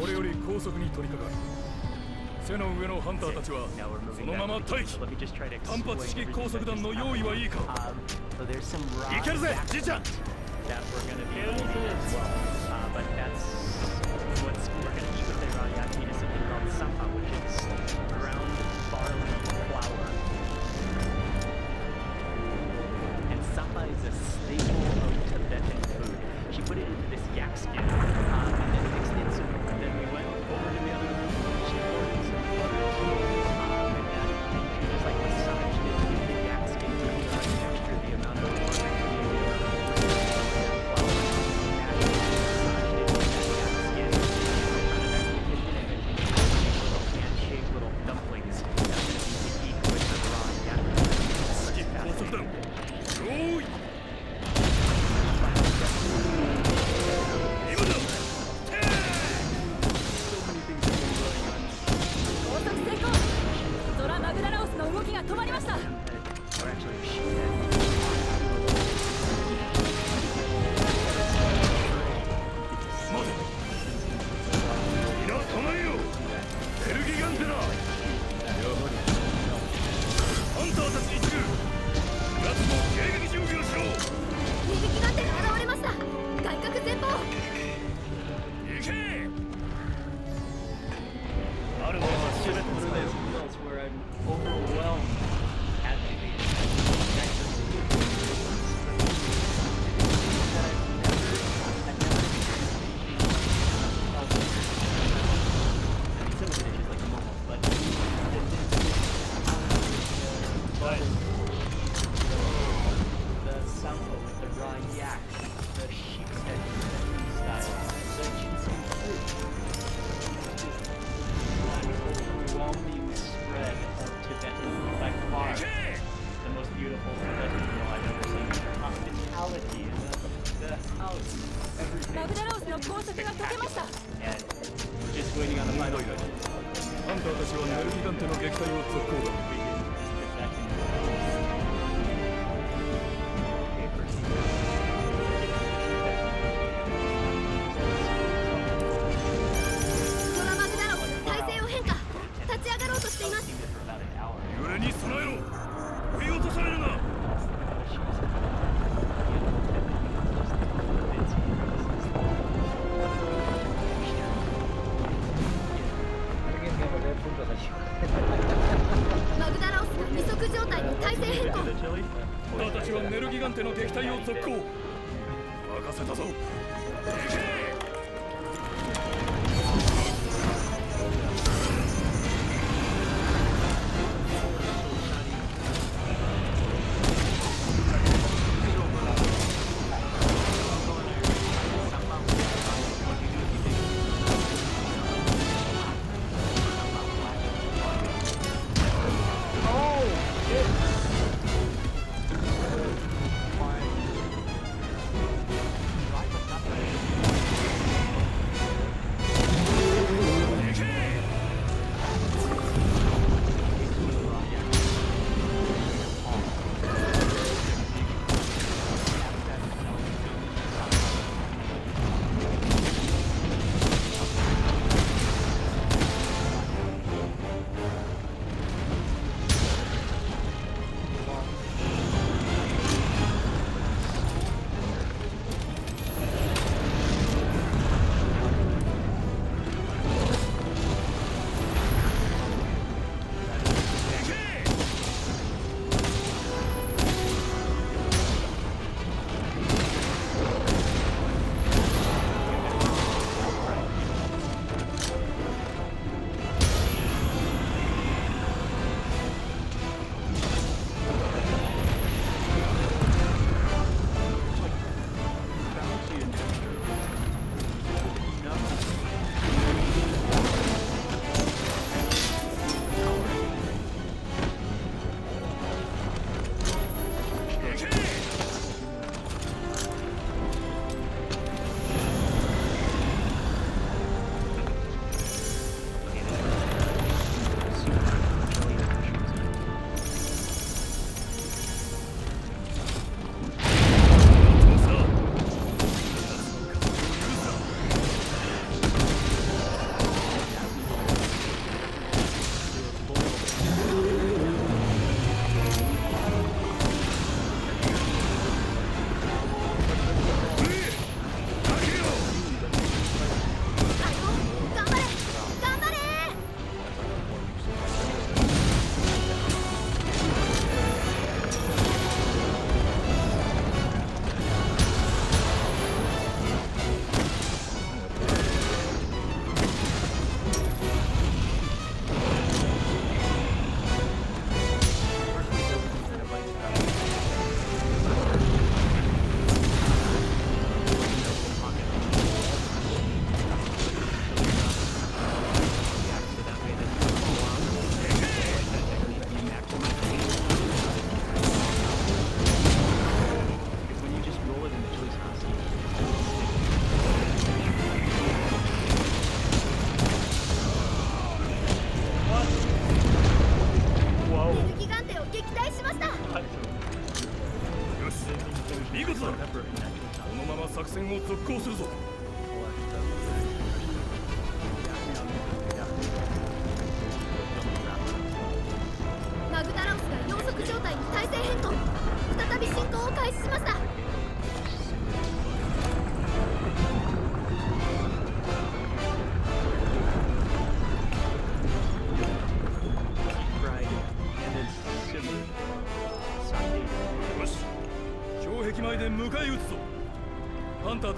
I: これより高速に取り掛かる。背の上のハンターたちは
F: Now we're
I: そ
F: moving
I: のま
F: back
I: ま
F: to the
I: 待
F: game,
I: 機。
F: so let me just try to
I: 単
F: explain
I: 発式
F: everything
I: 高速
F: that
I: 弾の
F: just
I: 用意はいいか。
F: So there's some raw
I: いけるぜ、
F: back
I: じいちゃん。
F: that we're going to be eating as well. But that's what's we're going to eat with the raw yak meat is something called sapa, which is ground barley flour. And sapa is a staple of Tibetan food. She put it into this yak skin and then mixed in some. Then we went over to the other room. She poured in some butter too, and then she just like massaged it into the yak skin to the texture, the amount of water, the amount of flour. Hand-shaped little dumplings that we're going to eat with the raw yak.
I: 式高速弾。用意。今だ。
J: 高速成功。ゾラマグダラオスの動きが止まりました。
F: Or actually, she
I: 待て。皆止まれよ。エルギガンテナ。やはり。ハンターたちに次ぐ。奴も迎撃準備をしろ。
J: 迎撃眼点現れました。外角前方。
I: 行け。
F: Out of this, it's just one of those meals where I'm overwhelmed at the some of the dishes like normal, but the sampo with the raw yak, the sheep's head style, the ginseng fruit. An overwhelming spread of Tibetan food, by far the most beautiful Tibetan meal I've ever seen. The hospitality, the house, everything.
J: マグダラオスの高速が解けました。
F: And we're just waiting on the final good.
I: ハンターたちはエルギガンテの撃退を続行だ。
J: ゾラマグダラオス体勢を変化。立ち上がろうとしています。
I: 揺れに備えろ。振り落とされるな。
J: マグダ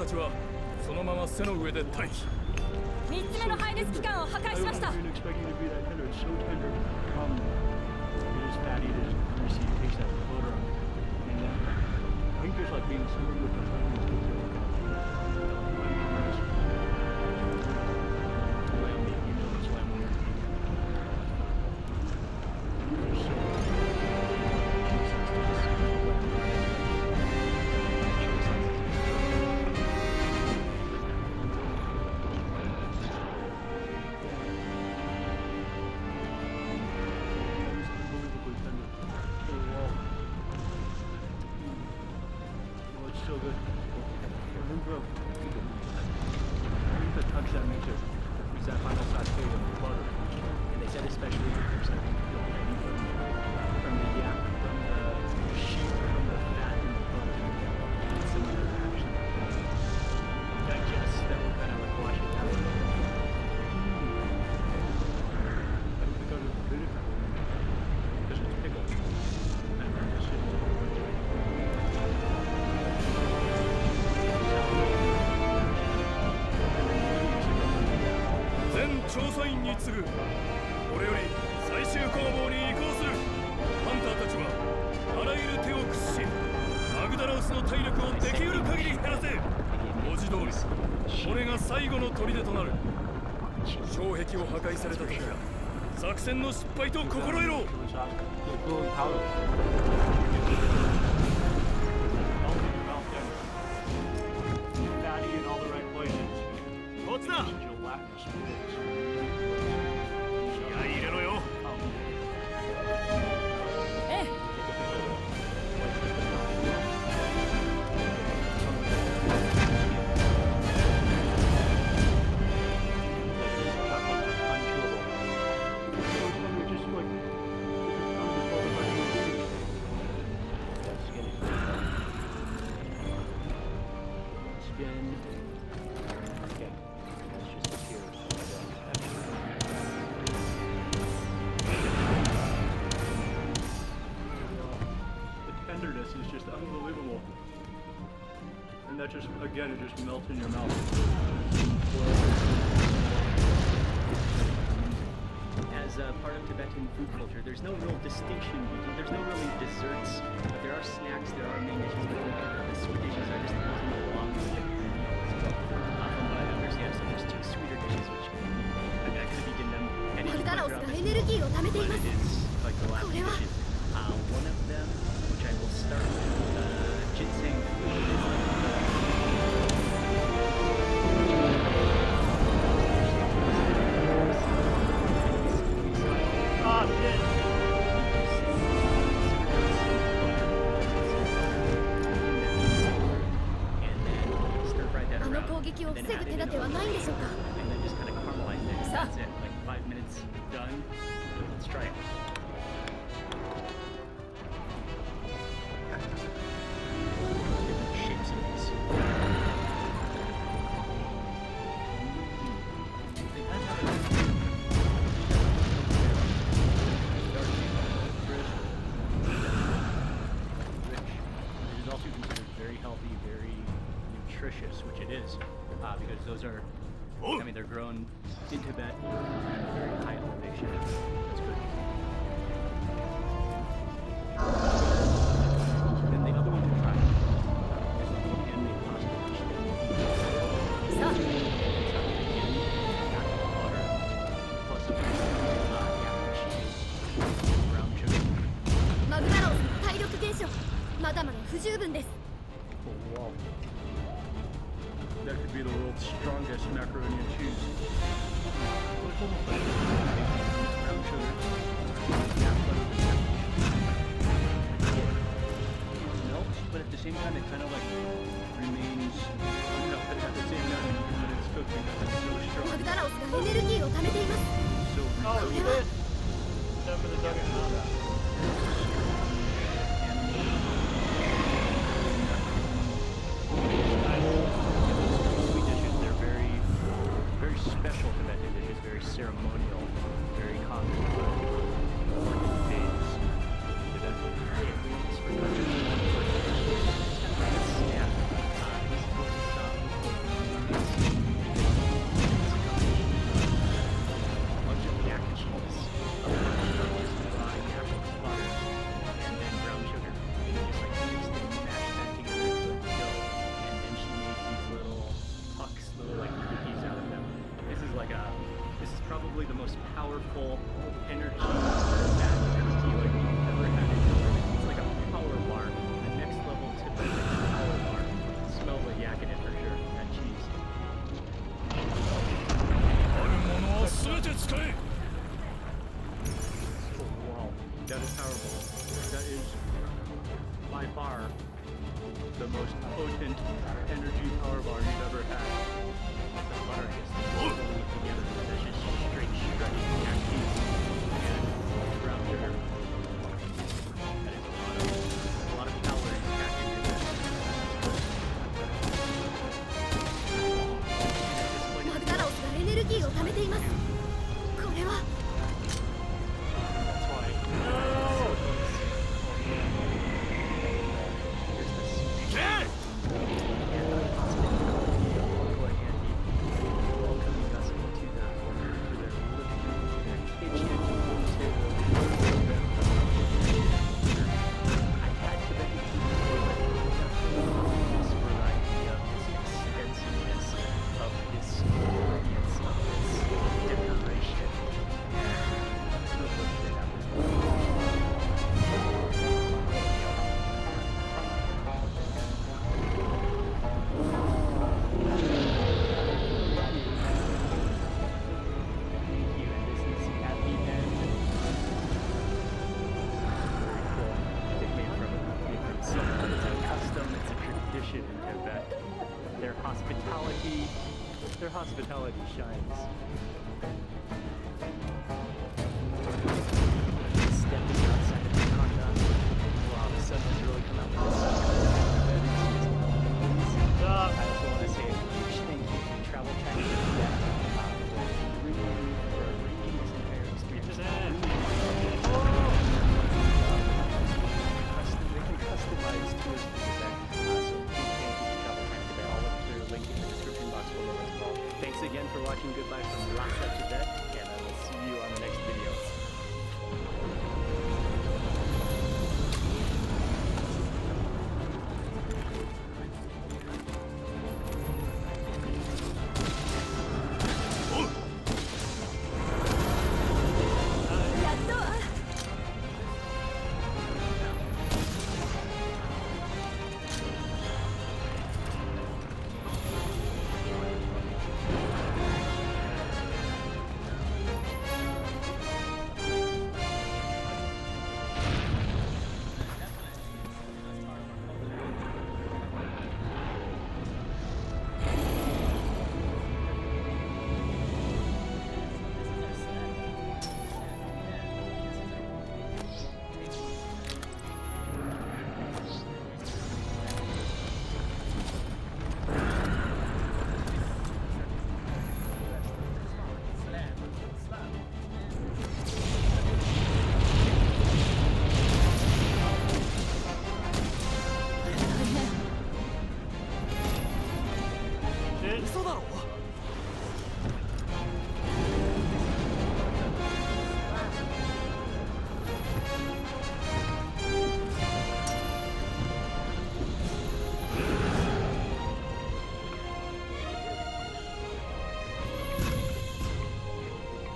I: ちはそのまま背の上で待機。
J: 3つ目の排熱器官を破壊しました。
F: Didn't expect you to be that tender. It's so tender. It is fatty. It is greasy. It takes that butter on it. And then I think there's like being similar with the onions too. Lamb meat, you know it's lamb meat. So, unbelievably tender. Oh, wow. Oh, it's so good. I think the touch that makes it is that final sauté with the butter. And they said especially because I think from the yak, from the sheep, from the fat and the bone. It's similar to actually digest that will kind of like wash it out. I think because it's vinegar, because it's pickled. And then just
I: 全調査員に次ぐ。これより最終攻防に移行する。ハンターたちはあらゆる手を駆使し、マグダラウスの体力をできうる限り減らせ。文字通り、これが最後の砦となる。障壁を破壊された時は作戦の失敗と心得ろ。
F: fatty in all the right places.
I: こっちだ。
F: Gelatinous foods.
I: 気合い入れろよ。
J: ええ。
F: Tenderness is just unbelievable. And that just, again, it just melts in your mouth.
K: As part of Tibetan food culture, there's no real distinction between, there's no really desserts, but there are snacks, there are main dishes, but the sweet dishes are just eaten along with the meal as well. From what I understand, so there's two sweeter dishes, which I mean, I could have eaten them any
J: マグダラオス
K: throughout
J: が
K: the
J: エネルギーを貯めてい
K: but
J: ま
K: it
J: す。
K: is like the last
J: Oh,
K: two
J: yeah.
K: dishes. One of them, which I will start with, ginseng food is stir-fried that
J: あの
K: around.
J: 攻撃を
K: and then
J: 防ぐ
K: add it
J: 手
K: in
J: 立ては
K: an
J: ないんでしょうか。
K: and then just kind of caramelize it.
J: Sa-
K: That's it. Like 5 minutes done. Let's try it. Different shapes of these. They kind of have a dark, crisp, rich. It is also considered very healthy, very nutritious, which it is, because those are, I mean, they're grown in Tibet at a very high elevation. That's good. Then the other one to try is the handmade pasta dish.
J: さあ、
K: Water plus yak cheese, brown sugar.
J: マグダラオスの体力減少、まだまだ不十分です。
F: Oh, wow. That could be the world's strongest macaroni and cheese. It's almost like brown sugar, yak butter, it melts, but at the same time it kind of like remains, you know, at the same time when it's cooking, it's so
J: マ
F: strong.
J: グダラオスがエネルギーを貯めています。
F: So
J: this.
F: Time for the duck and all Sweet dishes, they're very, very special Tibetan dishes, very ceremonial, very common. Important days. Tibetan rituals for countries. Yeah.
K: this is probably the most powerful energy that cookie like we've ever had. It's like a power bar, the next level Tibetan power bar. Smell the yak in it for sure. That cheese. Oh, wow, that is powerful. That is by far the most potent energy power bar you've ever had. The butter just rolling together. That's just straight shredded yak cheese and brown sugar. That is a lot of calories packed into this.
J: マグダラオスがエネルギーを貯めています。これは
K: That's why. Welcoming us into their living room, their kitchen, I've had Tibetan food for the idea of this extensiveness of this ingredients, of this decoration. So what did that Thank you, and this is at the end. It's made from silk. It's a custom, it's a tradition in Tibet. Their hospitality shines. Stepping outside of the condo. Wow, the sun has really come out with this. I also want to say a huge thank you to Travel China for bringing this entire experience. They can customize tours for Tibet. So big thank you to Travel China Tibet. I'll look through the link in the description box below as well. Thanks again for watching. Goodbye from Lhasa, Tibet, and I will see you on the next video.
J: Magdaraos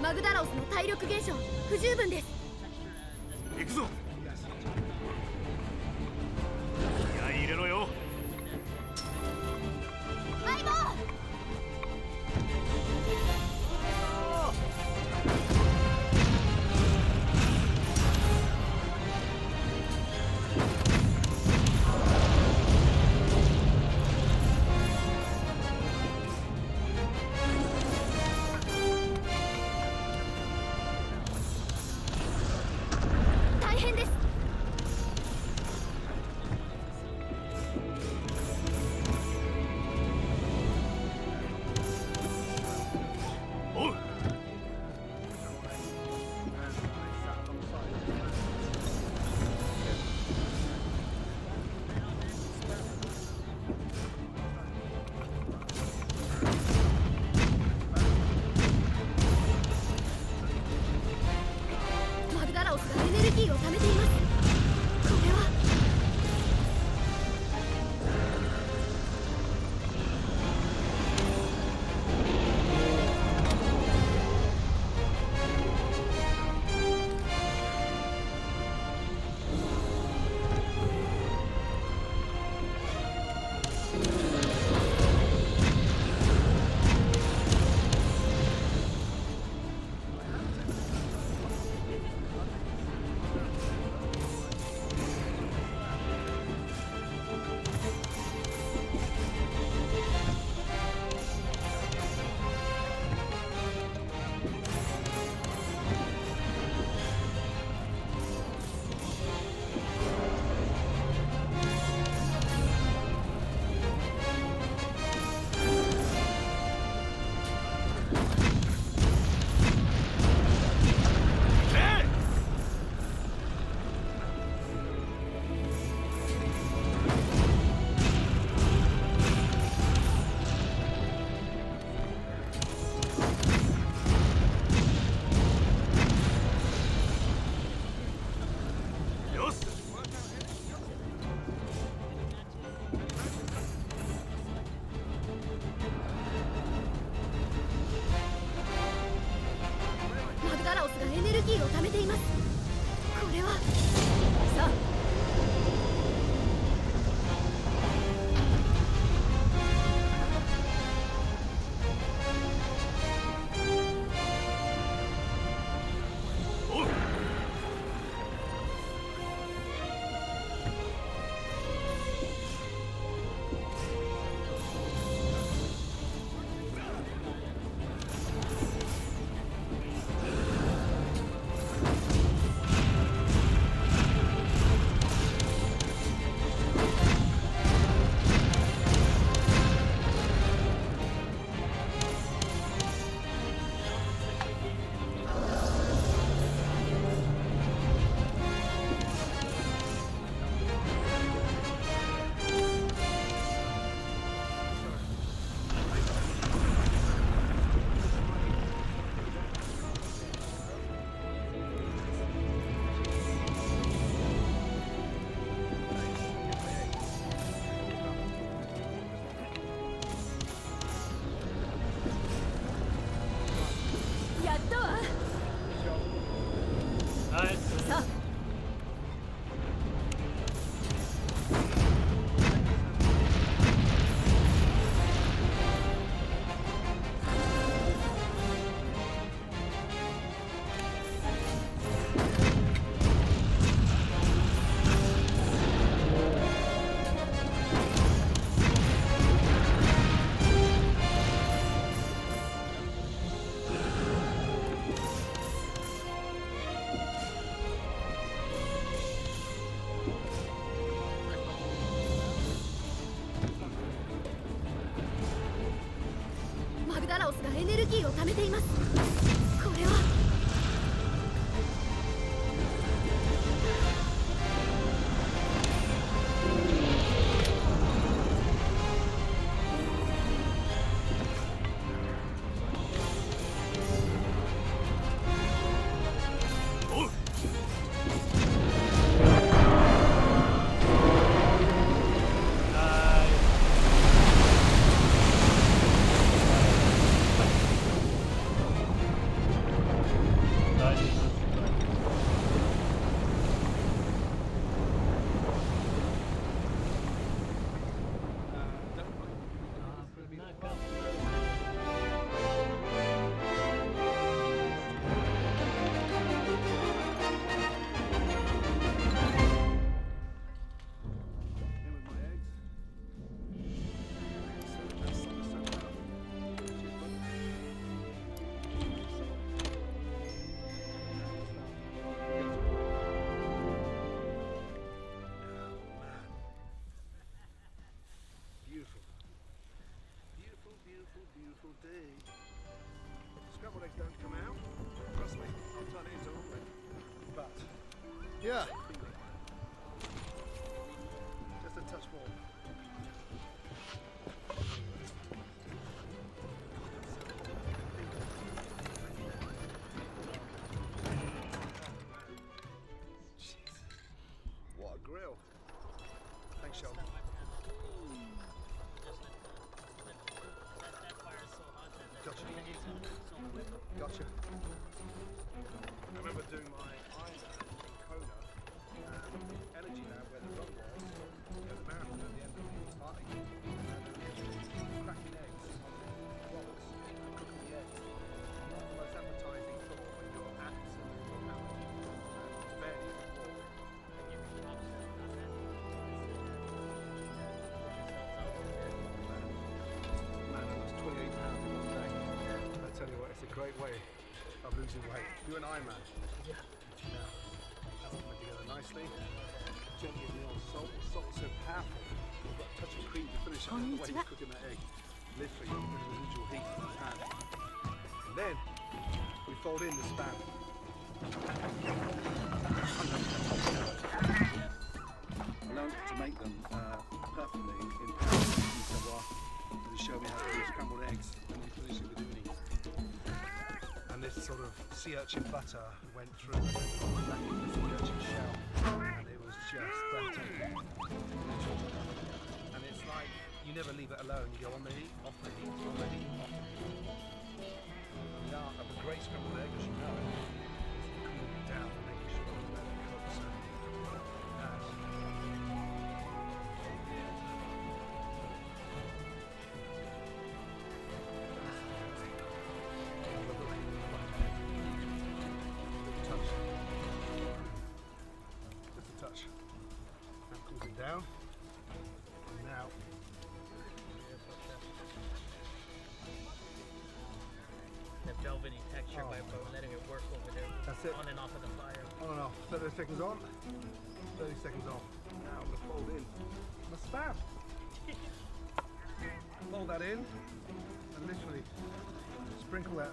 J: マグダラオスの体力減少不十分です。
I: 行くぞ。気合い入れろよ。
J: 相棒。大変です。ルギーを貯めています。これはさあやったわ。さあマグダラオスがエネルギーを貯めています。これは
G: Beautiful day. Scrambled eggs don't come out. Trust me, I've done it already. But
D: Yeah.
G: just a touch more. Jesus. What a grill. Thanks, Sheldon. Gotcha. Gotcha. I remember doing my Ironman in Kona, Energy Lab, where the run was, the marathon at the end of the party, and cracking eggs on the rocks, cooking the eggs. Not the most appetizing thought when you're at your mountain and barely can walk. Man, I lost 28 pounds in one day. I tell you what, it's a great way of losing weight. Do an Ironman. Yeah. Now, that's coming together nicely. Gently in the old salt. Salt is so powerful. You've got a touch of cream to finish up the way you're cooking that egg. Literally, the residual heat from the pan. And then, we fold in the span. I learned to make them perfectly in pans in Savoir. They show me how to do scrambled eggs and then finish it with unis. And this sort of sea urchin butter went through and then back into the sea urchin shell, and it was just breathtaking. And it's like you never leave it alone. You go on the heat, off the heat, on the heat, off the heat. And the art of a great scrambled egg, as you know, is the
K: texture by letting it work over there.
G: That's it.
K: On and off of the fire.
G: On and off. 30 seconds on, 30 seconds off. Now I'm going to fold in my spam. Fold that in and literally sprinkle that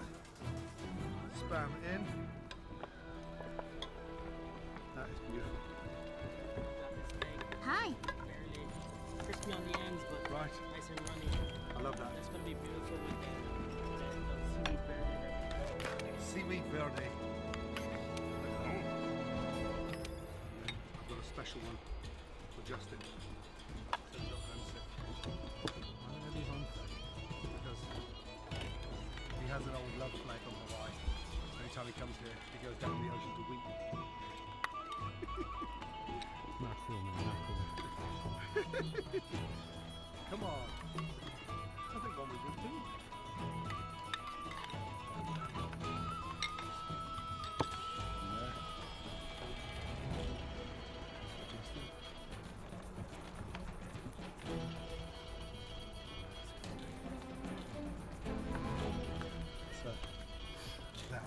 G: spam in. That is beautiful.
K: Got this thing
J: Hi.
K: fairly crispy on the ends, but
G: Right.
K: nice and runny.
G: I love that.
K: That's going to be beautiful with the seaweed verde that
G: Seaweed verde. I've got a special one for Justin. So we've got homesick. I'm going to be homesick because he has an old love flag on Hawaii. Anytime he comes here, he goes down the ocean to weep.
B: Not cool, man. Not cool.
G: Come on. I think one was good too. So, that.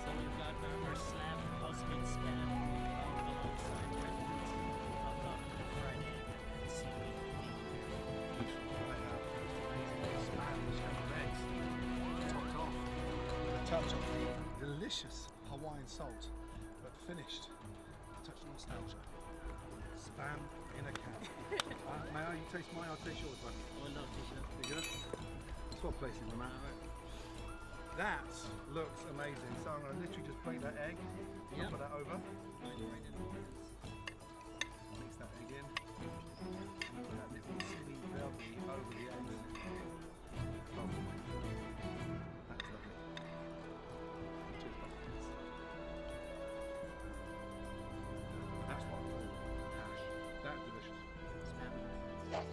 K: So we've got our slab house-made spam alongside breadfruit, topped off with fried egg and seaweed.
G: Topped off with a touch of the delicious Hawaiian salt, but finished. A touch of nostalgia. Spam in a can. May I taste mine? I'll taste yours, bud.
K: Oh, love to
G: You good? Swap places, no matter. That looks amazing. So I'm going to literally just plate that egg,
K: Yep.
G: put that over,
K: right in the middle.
G: mix that egg in, put that little seaweed velvety over the eggs. Lovely. That's lovely. Cheers, bud. That's what I call hash. That's delicious.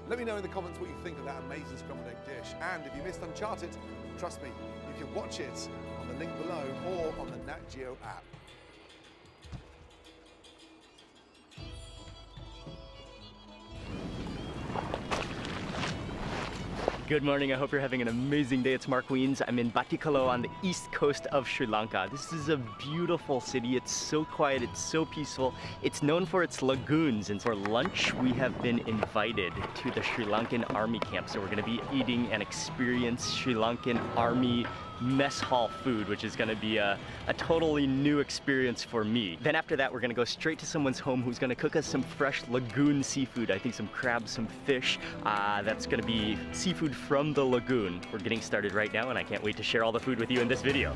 G: Let me know in the comments what you think of that amazing scrambled egg dish. And if you missed Uncharted, trust me, you can watch it on the link below or on the Nat Geo app.
F: Good morning, I hope you're having an amazing day. It's Mark Weens. I'm in Batikalo on the east coast of Sri Lanka. This is a beautiful city. It's so quiet, it's so peaceful. It's known for its lagoons, and for lunch we have been invited to the Sri Lankan army camp. So we're gonna be eating and experience Sri Lankan army mess hall food, which is gonna be a totally new experience for me. Then after that, we're gonna go straight to someone's home who's gonna cook us some fresh lagoon seafood. I think some crabs, some fish. That's gonna be seafood from the lagoon. We're getting started right now, and I can't wait to share all the food with you in this video.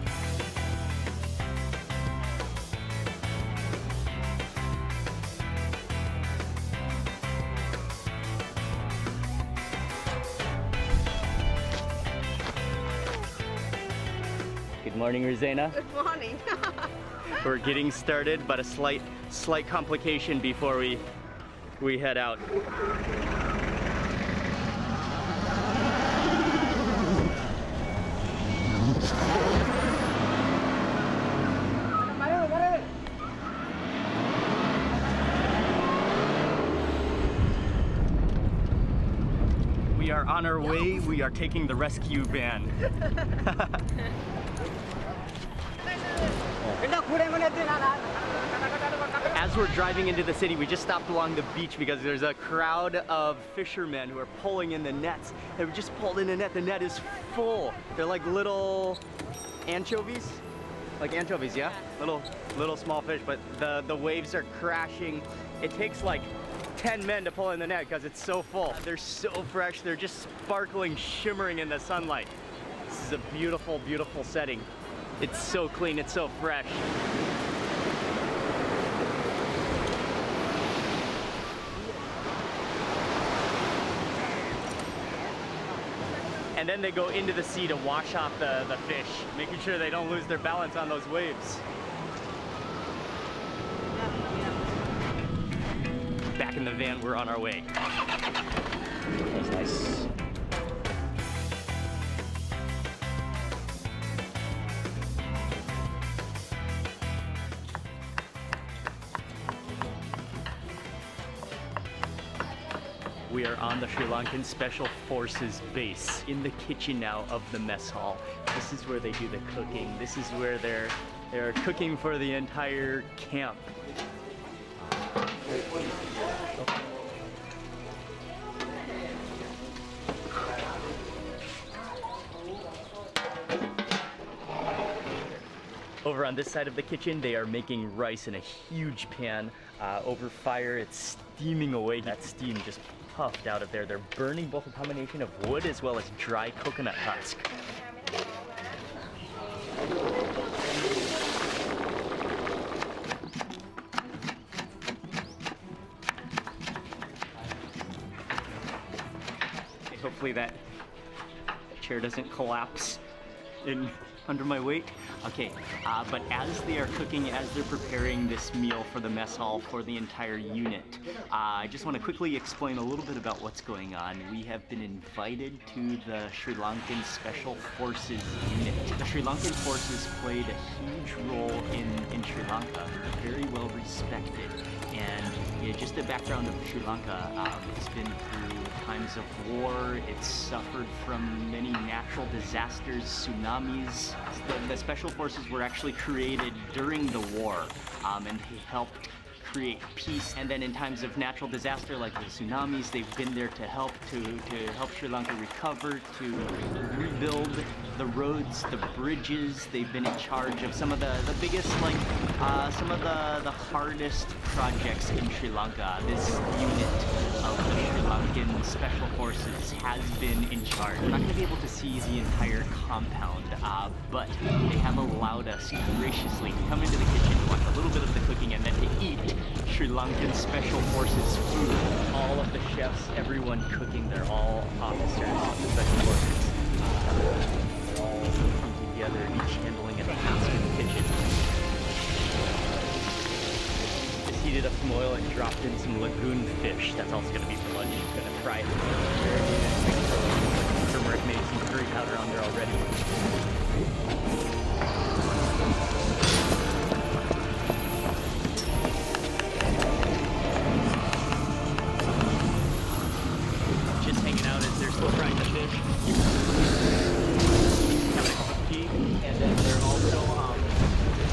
F: Good morning, Rosena.
J: Good morning.
F: We're getting started, but a slight complication before we head out. We are on our way. We are taking the rescue van. As we're driving into the city, we just stopped along the beach because there's a crowd of fishermen who are pulling in the nets. They just pulled in a net. The net is full. They're like little anchovies. Like anchovies, yeah? Little small fish, but the waves are crashing. It takes like 10 men to pull in the net because it's so full. They're so fresh. They're just sparkling, shimmering in the sunlight. This is a beautiful, beautiful setting. It's so clean, it's so fresh. And then they go into the sea to wash off the fish, making sure they don't lose their balance on those waves. Back in the van, we're on our way. That's nice. We are on the Sri Lankan Special Forces base in the kitchen now of the mess hall. This is where they do the cooking. This is where they're cooking for the entire camp. Over on this side of the kitchen, they are making rice in a huge pan over fire. It's steaming away. That steam just puffed out of there. They're burning both a combination of wood as well as dry coconut husk. Hopefully that chair doesn't collapse under my weight. Okay, but as they are cooking, as they're preparing this meal for the mess hall for the entire unit, I just want to quickly explain a little bit about what's going on. We have been invited to the Sri Lankan Special Forces unit. The Sri Lankan forces played a huge role in Sri Lanka, very well respected. And just the background of Sri Lanka, it's been through times of war, it's suffered from many natural disasters, tsunamis. The Special Forces were actually created during the war, and they helped create peace. And then in times of natural disaster like the tsunamis, they've been there to help Sri Lanka recover, to rebuild the roads, the bridges. They've been in charge of some of the biggest, like some of the hardest projects in Sri Lanka. This unit of the Sri Lankan Special Forces has been in charge. We're not going to be able to see the entire compound, but they have allowed us graciously to come into the kitchen, watch a little bit of the cooking, and then to eat Sri Lankan Special Forces food. All of the chefs, everyone cooking, they're all officers of the Special Forces. They're all come together, each handling a task in the kitchen. Just heated up some oil and dropped in some lagoon fish. That's also going to be for lunch. Going to fry it. Turmeric made some curry powder on there already. Just hanging out as they're still frying the fish. Having a cup of tea, and then they're also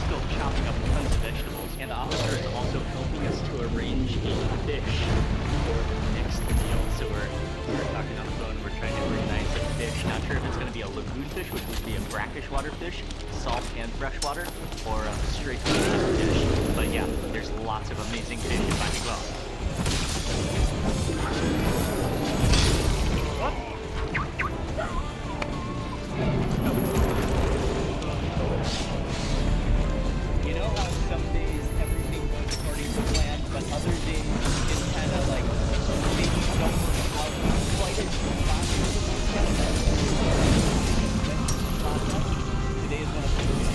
F: still chopping up tons of vegetables. And the officer is also helping us to arrange a fish for the next meal. So we're talking on the phone. We're trying to organize a fish. Not sure if it's going to be a lagoon fish, which would be a brackish water fish, salt and freshwater, or a straight fish. But yeah, there's lots of amazing fish in Bangkok. You know how some days everything goes according to plan, but other days it's kind of like maybe you don't work out quite as fast. Today is one of those days.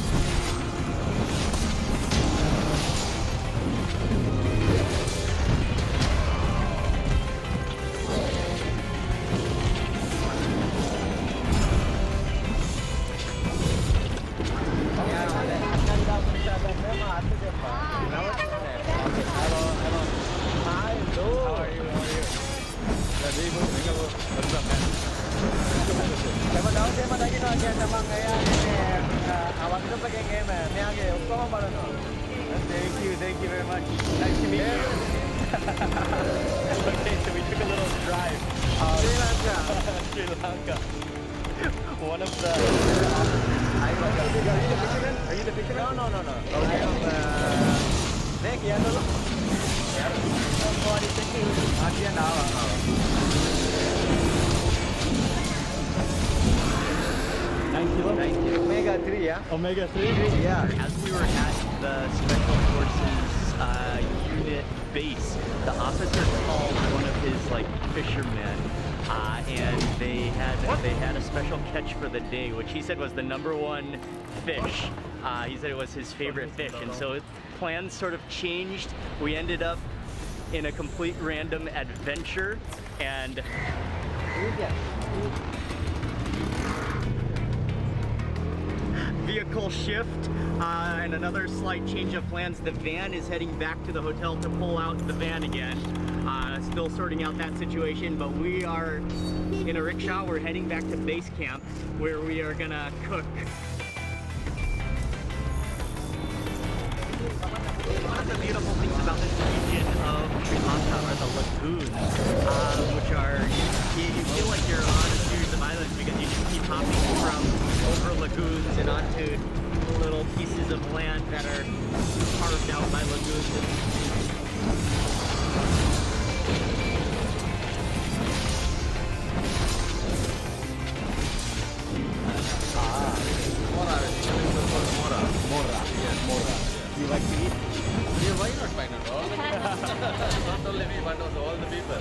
F: Thank you very much. Nice to meet you. Okay, so we took a little drive. Sri Lanka. One of the... Are you the fisherman? No. Thank you. Omega 3, yeah? Omega 3? Yeah. As we were at the Special Forces unit base, the officer called one of his fishermen, and they had a special catch for the day, which he said was the #1 fish. He said it was his favorite fish, and so plans sort of changed. We ended up in a complete random adventure, and vehicle shift and another slight change of plans. The van is heading back to the hotel to pull out the van again.
K: Still sorting out that situation, but we are in a rickshaw. We're heading back to base camp where we are gonna cook. One of the beautiful things about this region of Sri Lanka are the lagoons, which are, you feel like you're on a series of islands because you just keep hopping from over lagoons and onto little pieces of land that are carved out by lagoons.
B: You like to eat?
L: Yeah, why not? Why not? Not only me, but also all the people.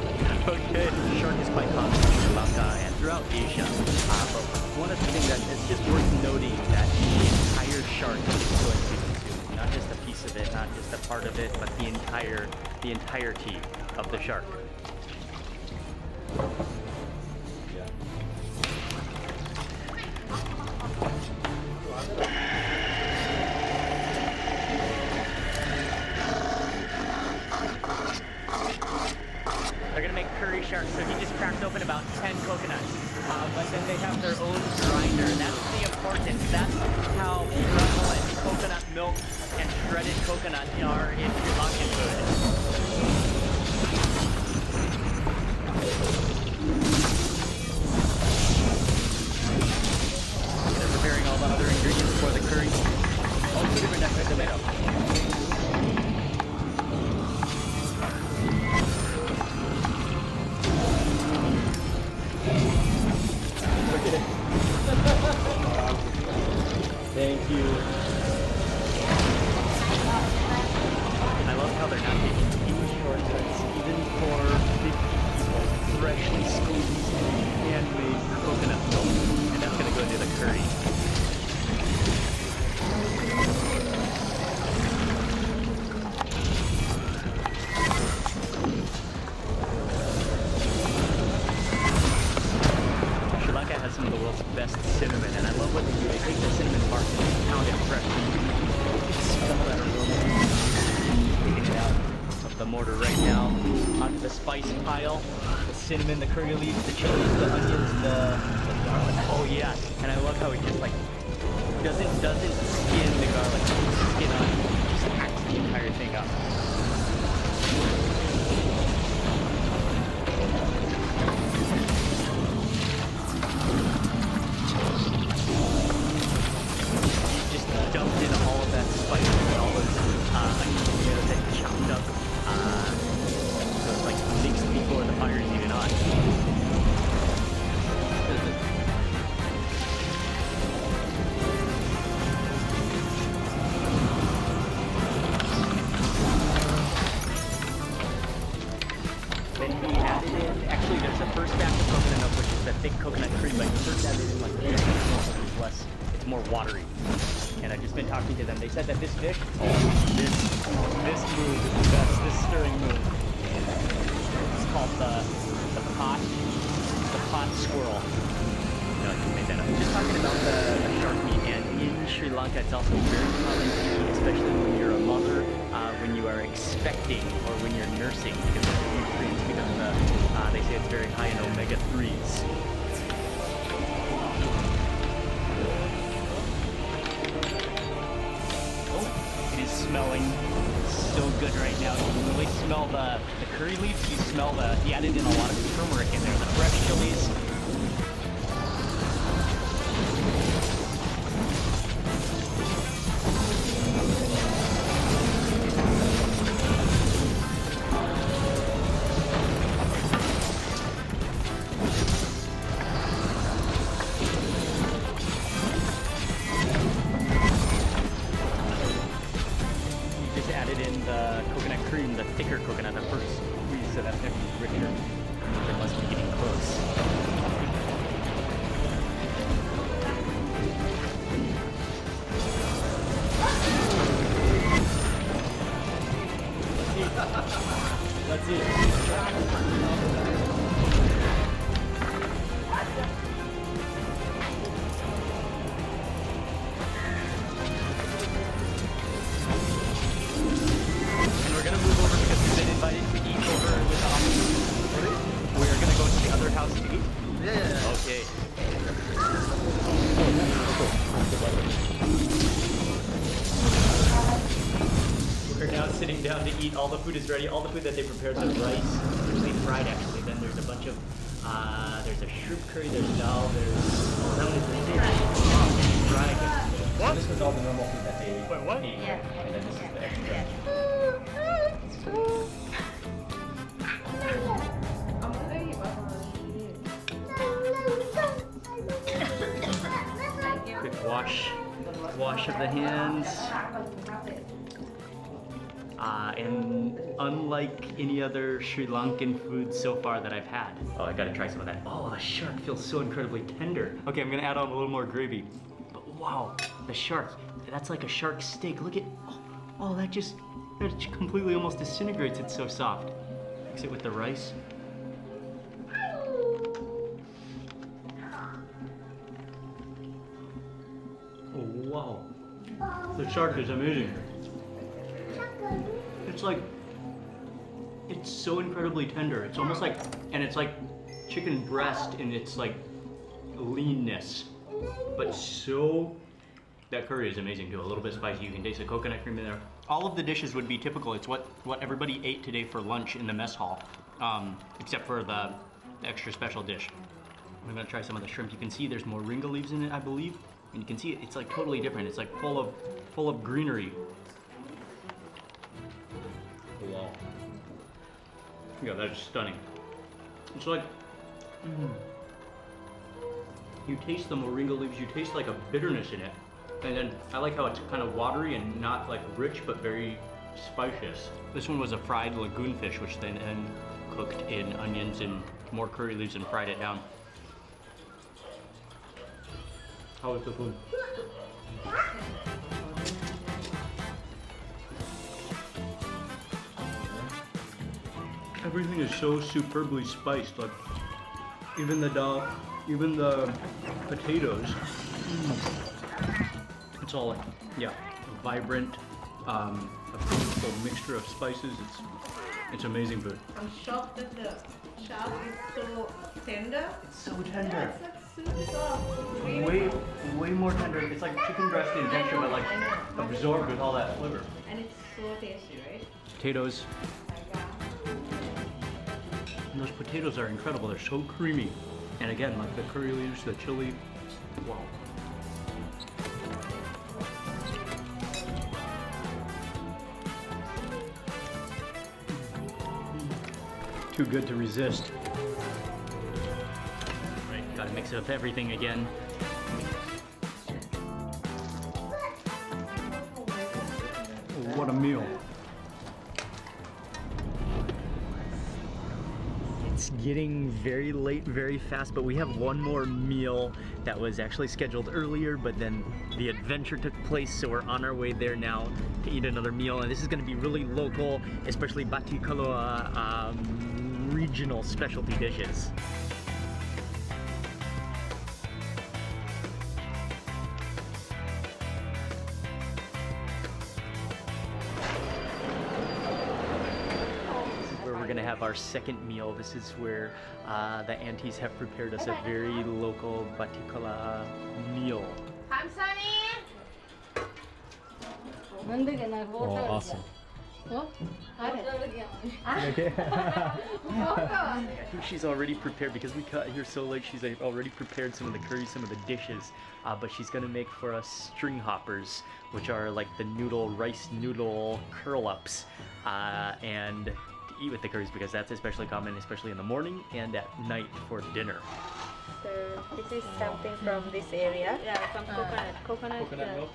K: Okay, shark is quite common in Sri Lanka and throughout Asia. But one of the things that is just worth noting that the entire shark is going to be consumed. Not just a piece of it, not just a part of it, but the entirety of the shark. They're gonna make curry sharks, so he just cracked open about 10 coconuts. But then they have their own grinder. That's the importance. That's how prevalent coconut milk and shredded coconut are in Sri Lankan food. They're preparing all the other ingredients for the curry. Oh, two different types of tomato. Thank you. I love how they're not taking any shortcuts, even for big people. Freshly squeezed, handmade coconut milk, and that's gonna go into the curry. Sri Lanka has some of the world's best cinnamon, and I love what they do. They take the cinnamon bark and they pound it fresh. You can smell that aroma. Taking it out of the mortar right now onto the spice pile. The cinnamon, the curry leaves, the chilies, the onions, the garlic. Oh yeah, and I love how it just like doesn't skin the garlic, skin on it. Just hacks the entire thing up. Dumped in all of that spice and all those onions that you chopped up. So it's like mixed before the fire is even on. Then he added in, actually there's a first batch of coconut milk, which is that thick coconut cream, but he first added in like the milk, so it's less, it's more watery. And I've just been talking to them. They said that this fish, this move is the best, this stirring move. It's called the pot squirrel. No, I just made that up. Just talking about the shark meat, and in Sri Lanka it's also very common to eat, especially when you're a mother, when you are expecting or when you're nursing, because of the nutrients, because they say it's very high in omega-3s. Smelling so good right now. You can really smell the curry leaves. You smell he added in a lot of turmeric in there, the fresh chilies. The thicker coconut, the first squeeze, so that's going to be richer. They must be getting close.
F: eat. All the food is ready. All the food that they prepared, the rice, usually fried actually. Then there's a bunch of, there's a shrimp curry, there's dal, there's, oh, that one is the fish. Oh, fried. What? So this was all the normal food that they ate. Wait, what? Yeah. And then this is the extra. Quick wash of the hands. And unlike any other Sri Lankan food so far that I've had. Oh, I gotta try some of that. Oh, the shark feels so incredibly tender. Okay, I'm gonna add on a little more gravy. But wow, the shark, that's like a shark steak. Look at, oh, that completely almost disintegrates. It's so soft. Mix it with the rice. Oh, wow. The shark is amazing. It's like, it's so incredibly tender. It's almost like, and it's like chicken breast in its like leanness. But so, that curry is amazing too. A little bit spicy. You can taste the coconut cream in there. All of the dishes would be typical. It's what everybody ate today for lunch in the mess hall, except for the extra special dish. I'm gonna try some of the shrimp. You can see there's moringa leaves in it, I believe. And you can see it's like totally different. It's like full of greenery. Wow. Yeah, that's stunning. It's like, you taste the moringa leaves, you taste like a bitterness in it. And then I like how it's kind of watery and not like rich, but very spicious. This one was a fried lagoon fish, which then cooked in onions and more curry leaves and fried it down. How is the food? Everything is so superbly spiced, like even the dal, even the potatoes. It's all like, yeah, vibrant, a beautiful mixture of spices. It's amazing food.
M: I'm shocked that the shark is so tender.
F: It's so tender.
M: It's like super soft.
F: Way more tender. It's like chicken breast in texture, but like absorbed with all that flavor.
M: And it's so tasty, right?
F: Potatoes. And those potatoes are incredible. They're so creamy. And again, like the curry leaves, the chili. Wow. Too good to resist. Right, gotta mix it with everything again. What a meal. It's getting very late, very fast, but we have one more meal that was actually scheduled earlier, but then the adventure took place, so we're on our way there now to eat another meal. And this is going to be really local, especially Batikaloa regional specialty dishes. We're gonna have our second meal. This is where the aunties have prepared us a very local Batikaloa meal. Oh, awesome. Okay. I think she's already prepared, because we got here so late. She's already prepared some of the curries, some of the dishes, but she's gonna make for us string hoppers, which are like the rice noodle curl-ups, and eat with the curries, because that's especially common, especially in the morning and at night for dinner.
N: So this is something from this area.
M: Yeah, some coconut
F: milk.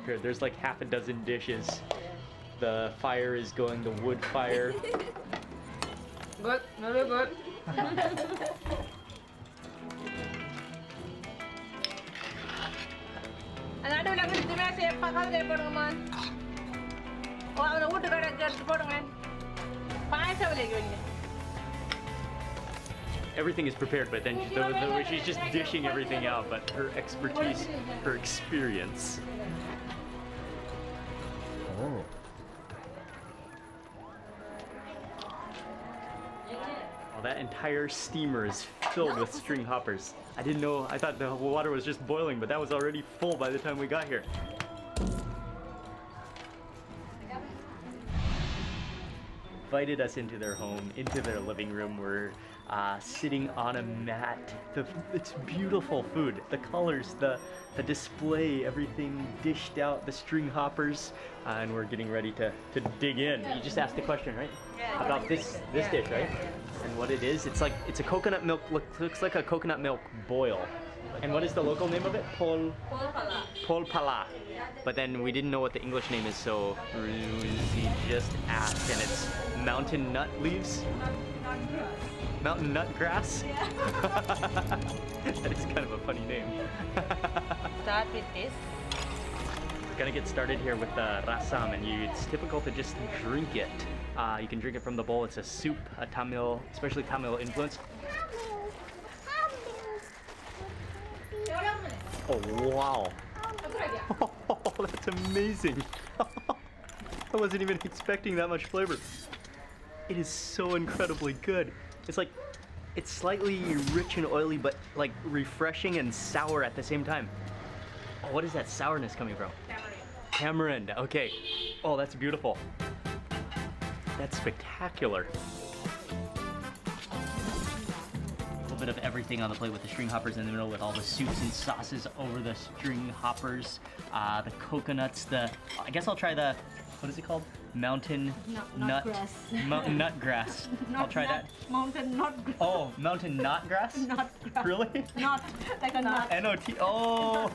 N: Here,
F: there's like half a dozen dishes. The fire is going, the wood fire.
M: Good, very good.
F: Everything is prepared, but then the way she's just dishing everything out, but her expertise, her experience. Oh. Oh, that entire steamer is filled with string hoppers. I didn't know, I thought the water was just boiling, but that was already full by the time we got here. invited us into their home, into their living room. We're sitting on a mat. It's beautiful food. The colors, the display, everything dished out, the string hoppers, and we're getting ready to dig in. You just asked the question, right?
N: Yeah.
F: About this dish, right? And what it is, it's a coconut milk, looks like a coconut milk boil. And what is the local name of it? Pol Pala. But then we didn't know what the English name is, so we just asked, and it's mountain nut leaves? Mountain nut grass? That is kind of a funny name.
N: Start with this.
F: We're gonna get started here with the rasam, and it's typical to just drink it. You can drink it from the bowl. It's a soup, a Tamil, especially Tamil influence. Oh wow! Oh, that's amazing! I wasn't even expecting that much flavor. It is so incredibly good. It's slightly rich and oily, but like refreshing and sour at the same time. Oh, what is that sourness coming from? Tamarind. Okay. Oh, that's beautiful. That's spectacular. Bit of everything on the plate with the string hoppers in the middle, with all the soups and sauces over the string hoppers, the coconuts, I guess I'll try the, what is it called? Mountain nut
M: grass.
F: Mountain nut grass. I'll try that.
M: Mountain nut grass.
F: Oh, mountain knot grass?
M: Nut grass.
F: Really?
M: Not like a nut.
F: N-O-T, oh!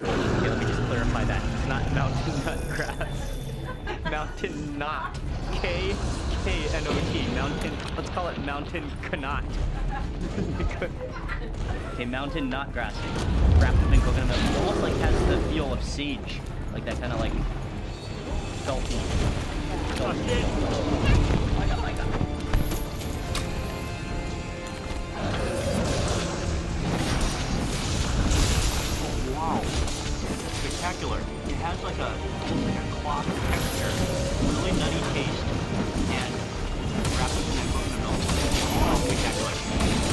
F: Okay, let me just clarify that. It's not mountain nut grass. Mountain knot. K-N-O-T. Mountain, let's call it mountain knot. Okay, mountain knot grass. Wrapped up in coconut milk. It almost like has the feel of sage. Like that kind of like salty. I got. Oh, wow. Spectacular. It has like a cloth texture, really nutty taste, and wrapped up in that coconut milk. Oh, spectacular.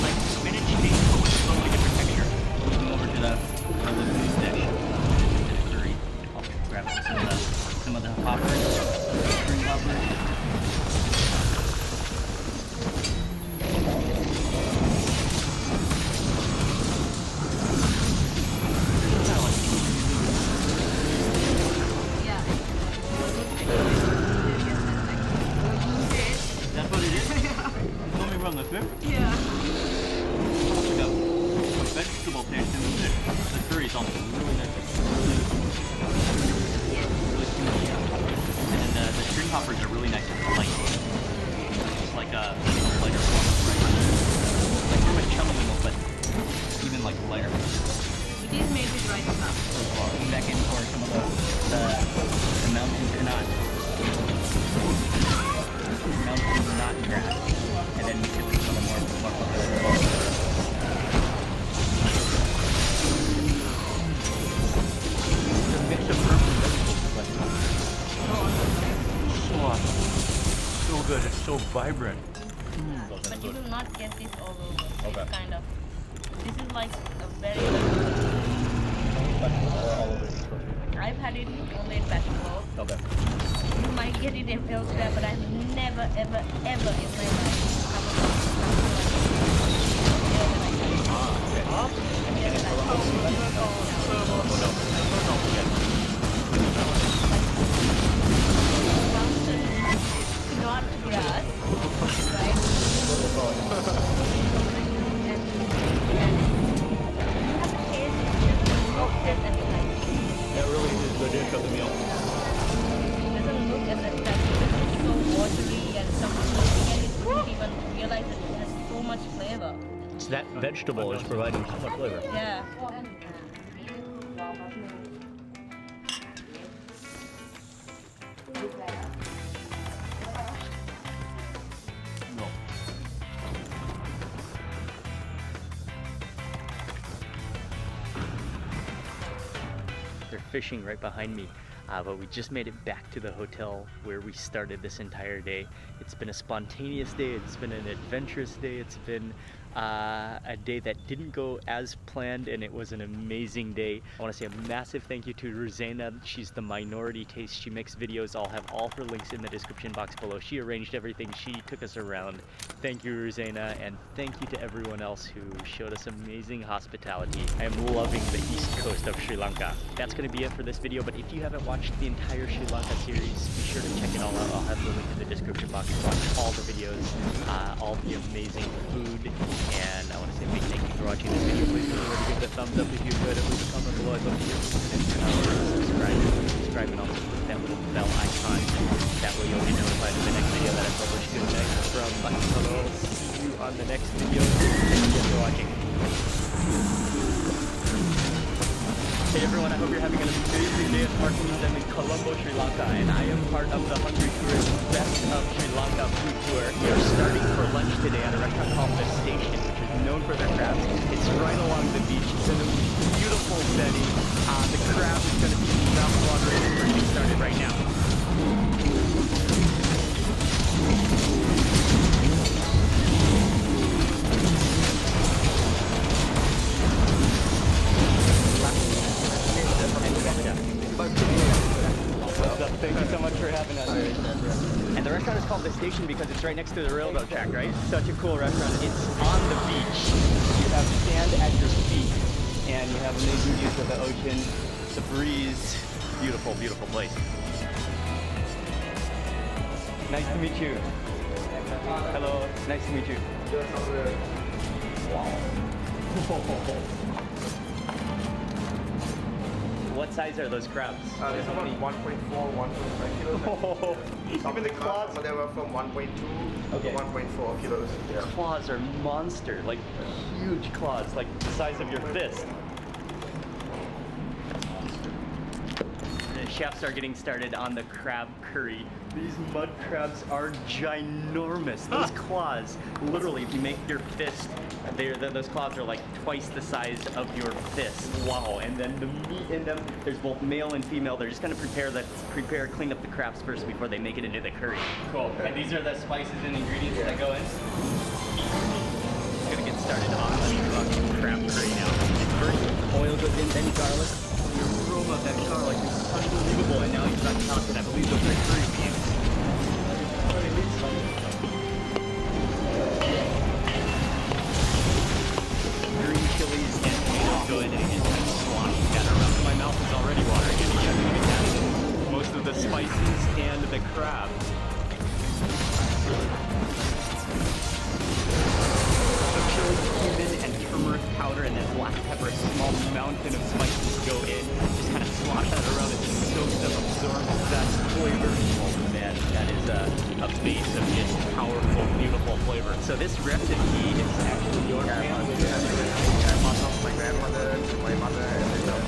F: Like spinach taste, but with a totally different texture. Moving over to the loose dish. Curry. I'll grab some of the hoppers, string hoppers.
M: Yeah.
F: Like a vegetable taste in the dish. The curry is also really nice. Really smooth. And the string hoppers are really nice and light. Just like a lighter form of rice. Like from a chummy noodle, but even like lighter.
M: It is made with rice stuff.
F: Back in for some of the mountain knot. Mountain knot grass. And then mix it with some more It's a mix of herbs and vegetables. Oh, so good. It's so vibrant.
N: But you will not get this all over.
F: Okay.
N: It's kind of. This is like a very. I've had it only in vegetables.
F: Okay.
N: You might get it elsewhere, but I've never, ever, ever in my life. Not grass, right?
F: That really is the dish of the meal.
N: It doesn't look as attractive. It's so watery and so and you wouldn't even realize that it has so much flavor.
F: It's that vegetable is providing so much flavor.
N: Yeah.
F: No. They're fishing right behind me. But we just made it back to the hotel where we started this entire day. It's been a spontaneous day, it's been an adventurous day, it's been a day that didn't go as planned, and it was an amazing day. I want to say a massive thank you to Rosena. She's the Minority Taste. She makes videos. I'll have all her links in the description box below. She arranged everything. She took us around. Thank you, Rosena, and thank you to everyone else who showed us amazing hospitality. I am loving the east coast of Sri Lanka. That's going to be it for this video, but if you haven't watched the entire Sri Lanka series, be sure to check it all out. I'll have the link in the description box to watch all the videos, all the amazing food, and I want to say a big thank you for watching this video. Please remember to give it a thumbs up if you enjoyed it. Leave a comment below. I'd love to hear from you. Subscribe, and also click that little bell icon. That way you'll be notified of the next video that I publish. Good night from Lucky Hello. See you on the next video. Thank you for watching. Hey everyone, I hope you're having an amazing day at Mark Queens. I'm in Colombo, Sri Lanka, and I am part of the Hungry Tourist Best of Sri Lanka food tour. We are starting for lunch today at a restaurant called The Station, which is known for their crabs. It's right along the beach. It's in a beautiful setting. The crab is going to be mouth-watering, and we're getting started right now. Thank you so much for having us. And the restaurant is called The Station because it's right next to the railroad track, right? Such a cool restaurant. It's on the beach. You have sand at your feet, and you have amazing views of the ocean, the breeze. Beautiful, beautiful place. Nice to meet you. Hello, nice to meet you. Wow. What size are those crabs?
O: There's about 1.4, 1.5 kilos.
F: Oh, even the claws?
O: They were from 1.2 to 1.4 kilos.
F: The claws are monster, like huge claws, like the size of your fist. The chefs are getting started on the crab curry. These mud crabs are ginormous. Those claws, literally, if you make your fist, those claws are like twice the size of your fist. Wow! And then the meat in them, there's both male and female. They're just gonna clean up the crabs first before they make it into the curry. Cool. And these are the spices and ingredients that go in. Gonna get started on the crab curry now. First, oil goes in, then garlic. The aroma of that garlic is unbelievable. And now you've got sauce, and I believe those are curry beans. Green chilies and tomatoes go in and just kind of slosh that around. My mouth is already watering, and you haven't even had most of the spices and the crab. So chili, cumin, and turmeric powder, and then black pepper, a small mountain of spices go in. Just kind of slosh that around and soak them, absorb that flavor. Oh man, that is a base of just powerful, beautiful flavor. So this recipe is actually your family.
O: My grandmother, my mother, and then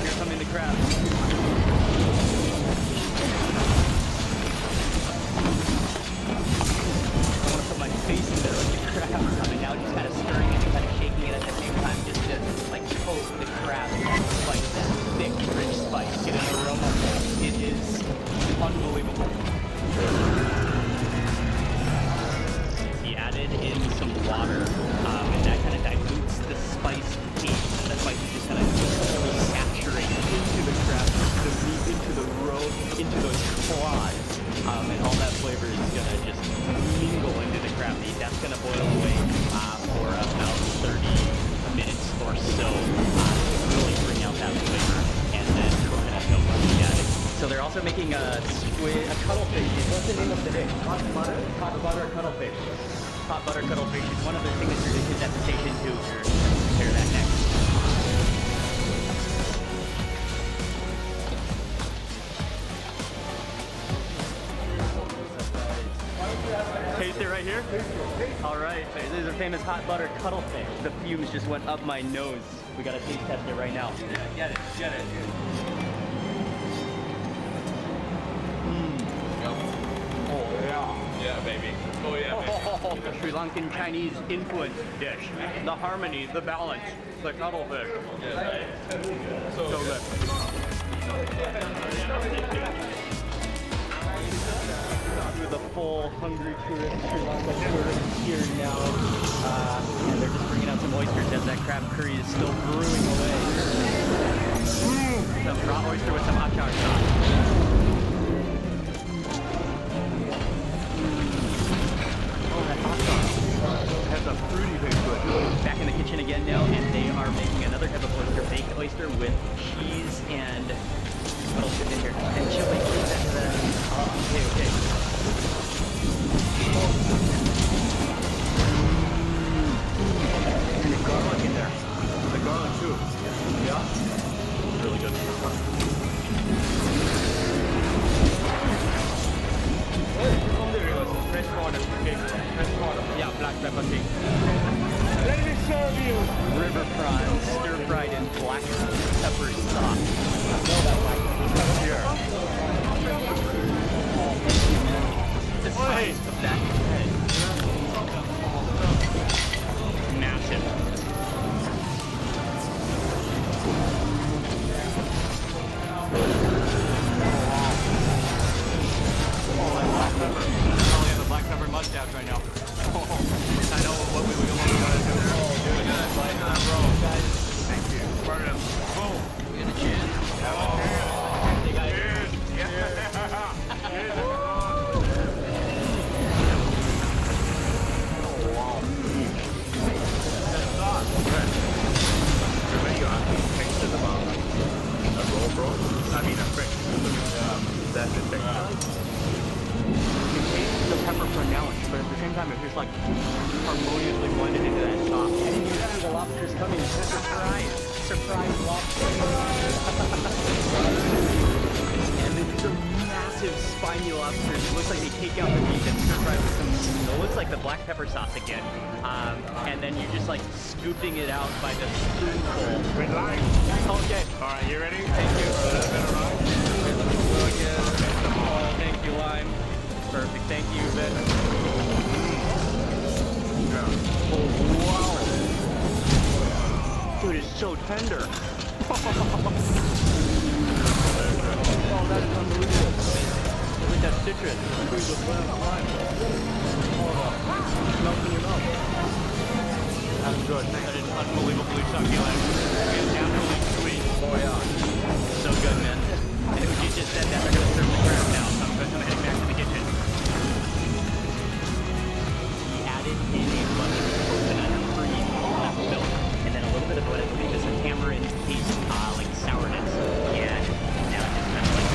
F: Here come in the crabs. I want to put my face in there like the crab. And now just kind of stirring it and kind of shaking it at the same time, just to like coat the crab in spice, that thick, rich spice, get an aroma. It is unbelievable. He added in some water, and that kind of dilutes the spice taste. The spice is just kind of saturate into the crab, the meat, into the roe, into those claws, and all that flavor is gonna just mingle into the crab meat. That's gonna boil away for about 30 minutes or so to really bring out that flavor, and then coconut milk will be added. So they're also making a cuttlefish. What's the name of the dish? Hot butter cuttlefish. Hot butter cuttlefish is one of their signature dishes at the station too. We're gonna prepare that next. Taste it right here? All right, this is a famous hot butter cuttlefish. The fumes just went up my nose. We gotta taste test it right now. Get it. Oh yeah.
L: Yeah, baby. Oh yeah, baby.
F: The Sri Lankan Chinese influence dish. The harmony, the balance, the cuttlefish.
L: Yeah,
F: So good.
K: local hungry tourists, Sri Lanka tourists here now. And they're just bringing out some oysters as that crab curry is still brewing away. Some raw oyster with some achar sauce. Oh, that hot sauce. It has a fruity taste to it. Back in the kitchen again now, and they are making another type of oyster, baked oyster with cheese and what else is in here? And chili. Okay. And the garlic in there. The garlic too. Yeah. Really good. Oh, there it goes. Fresh water cake. Fresh water. Yeah, black pepper cake. Let me serve you. River prawns, stir-fried in black pepper sauce. Smell that black pepper here. Oh, thank you, man. The size of that head. Massive. Black pepper mustache right now. I know what we gotta do. Oh, dude, bro. Thank you. Burn it. Boom. We got a chance. Hey guys. Cheers. Yeah. Cheers. Oh wow. That's sauce. Everybody got thanks to the bomb. A roll, bro. I mean a frick. That's the thing. You taste the pepper pronounced, but at the same time, it's just like harmoniously blended into that sauce. I didn't realize the lobster's coming. Surprise! Surprise lobster! And these are massive spiny lobsters. It looks like they take out the meat and stir fry with some, it looks like the black pepper sauce again. And then you're just like scooping it out by the spoonful. Red line. Okay. All right, you ready? Thank you. Oh, thank you, Lime. Perfect, thank you, Ben. Oh, wow. Dude, it's so tender. Oh, that's unbelievable. Look at that citrus. Melts in your mouth. That's good. That is unbelievably succulent. And naturally sweet. Oh, yeah. So good, man. And if you just said that, they're going to serve the crab now. So I'm heading back to the kitchen. In a bunch of coconut cream, coconut milk, and then a little bit of what I believe is a tamarind paste, like sourness. And now it just kind of like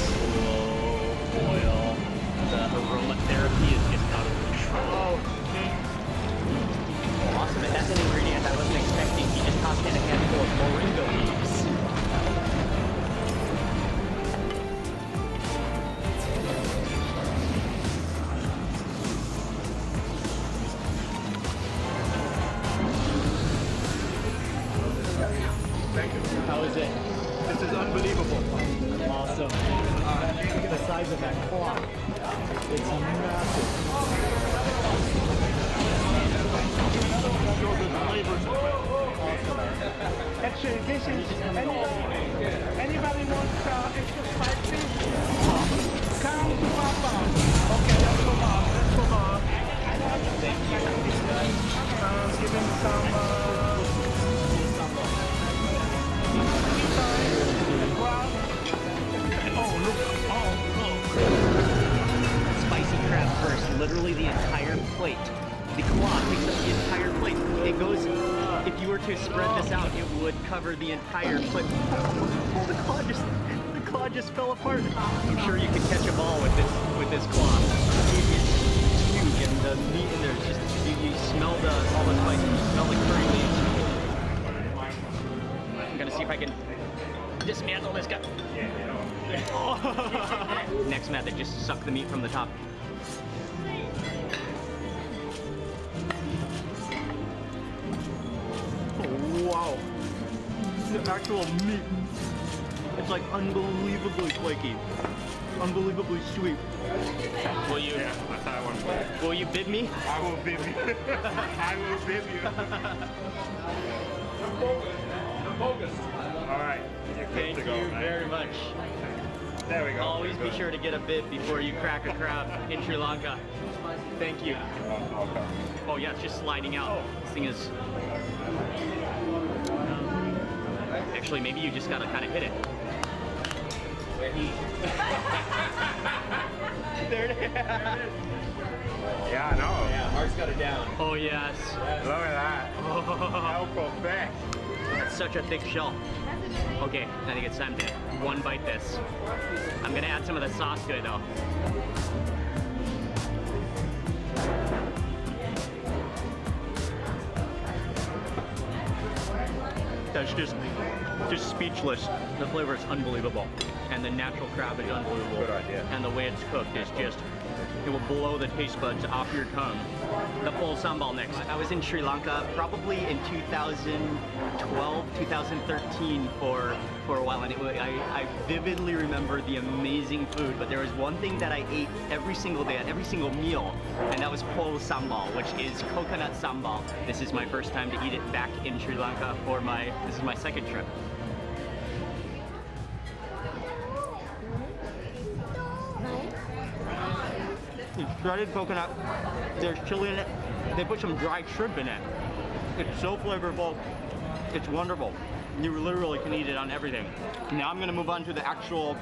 K: slow boil. The aromatherapy is just out of control. Awesome, and that's an ingredient I wasn't expecting. He just tossed in a handful of moringa leaves. How is it? This is unbelievable. Awesome. The size of that clock. It's massive. Show the flavors. Awesome. Actually, this is anybody wants extra spicy? Come to Papa. Okay, let's go on. Thank you. Give him some. Spicy crab first, literally the entire plate. The claw takes up the entire plate. It goes, if you were to spread this out, it would cover the entire plate. Oh, the claw just fell apart. I'm sure you could catch a ball with this claw. It is huge, and the meat in there is just, you smell all the spice, you smell the curry leaves. I'm gonna see if I can dismantle this guy. Oh. Next method, just suck the meat from the top. Oh, wow. The actual meat. It's like unbelievably flaky. Unbelievably sweet. Will you? Yeah, that's how I want to play. Will you bid me? I will bid you. I will bid you. Focus. All right. Thank you very much.
G: There we go.
F: Always be sure to get a bit before you crack a crab in Sri Lanka. Thank you. Oh yeah, it's just sliding out. This thing is... Actually, maybe you just gotta kind of hit it. There it is.
O: Yeah, I know.
L: Yeah, Mark's got it down.
F: Oh yes.
O: Look at that. How perfect.
F: It's such a thick shell. Okay, I think it's time to one bite this. I'm gonna add some of the sauce to it though. That's just speechless. The flavor is unbelievable. And the natural crab is unbelievable.
O: Good idea.
F: And the way it's cooked is just, it will blow the taste buds off your tongue. The full sambal next. I was in Sri Lanka probably in 2012, 2013 for a while, and I vividly remember the amazing food, but there was one thing that I ate every single day at every single meal, and that was pol sambal, which is coconut sambal. This is my first time to eat it back in Sri Lanka for this is my second trip. It's shredded coconut, there's chili in it, they put some dried shrimp in it. It's so flavorful, it's wonderful. You literally can eat it on everything. Now I'm gonna move on to the actual,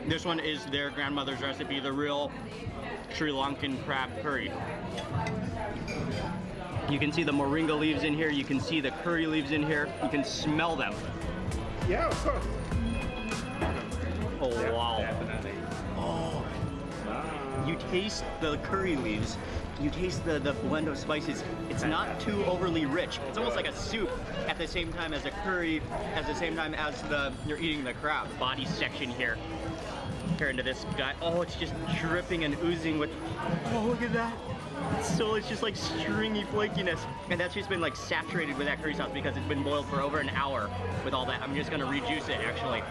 F: this one is their grandmother's recipe, the real Sri Lankan crab curry. You can see the moringa leaves in here, you can see the curry leaves in here, you can smell them.
G: Yeah, of course.
F: Oh wow.
O: Definitely.
F: Oh. You taste the curry leaves, you taste the blend of spices. It's not too overly rich. It's almost like a soup at the same time as a curry, at the same time as you're eating the crab. Body section here. Here into this guy. Oh, it's just dripping and oozing with, oh, look at that. So it's just like stringy flakiness. And that's just been like saturated with that curry sauce because it's been boiled for over an hour with all that. I'm just gonna rejuice it actually.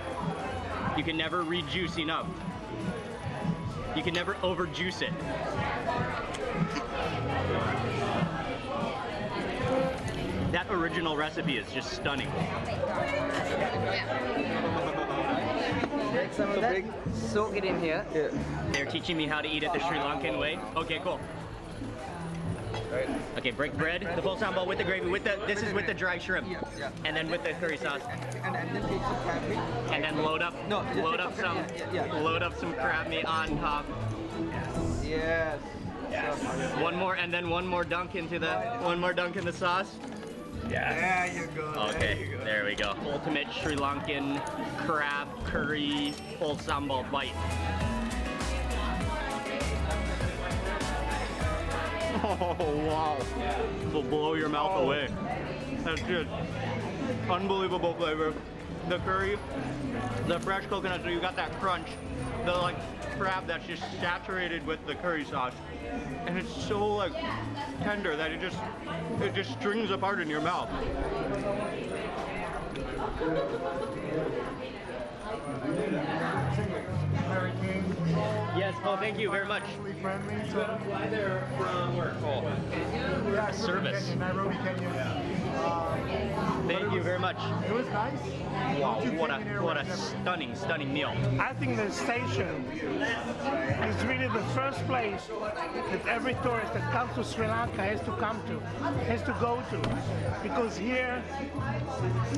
F: You can never rejuice enough. You can never overjuice it. That original recipe is just stunning.
H: Break some of that. Soak it in here. Yeah.
F: They're teaching me how to eat it the Sri Lankan way. Okay, cool.
O: Right.
F: Okay, break bread, the full sambal with the gravy, this is with the dry shrimp.
H: Yeah.
F: And then with the curry sauce.
H: And then take some crab meat.
F: And then load up some crab meat on top.
H: Yes.
F: One more and then one more dunk in the sauce.
O: Yeah.
H: There you go.
F: Okay, there we go. Ultimate Sri Lankan crab curry full sambal bite. Oh wow. This will blow your mouth away. That's just unbelievable flavor. The curry, the fresh coconut, so you got that crunch. The like crab that's just saturated with the curry sauce. And it's so like tender that it just strings apart in your mouth. Yes, oh thank you very much.
L: Fly there from where? Oh.
F: Service.
G: Nairobi, Kenya.
F: Thank you very much.
G: It was nice.
F: Wow, what a stunning meal.
G: I think the station is really the first place that every tourist that comes to Sri Lanka has to come to, has to go to. Because here,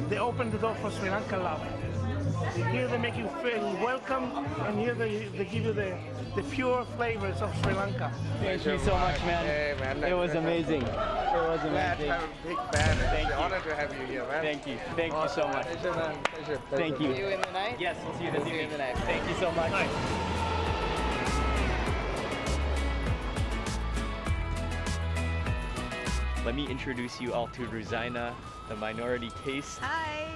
G: they open the door for Sri Lanka love. Here they make you feel welcome, and here they give you the pure flavors of Sri Lanka.
F: Thank you so much, man.
O: Hey, man.
F: It was amazing. It was amazing.
O: I'm a big fan.
F: Thank
O: It's
F: you.
O: an honor to have you here, man.
F: Thank you. Thank you so much.
O: Pleasure, man. Pleasure.
F: Thank you.
H: See you in the night?
F: Yes, we'll see you this evening.
H: in the night.
F: Thank you so much. Let me introduce you all to Ruzaina, the minority taste.
P: Hi.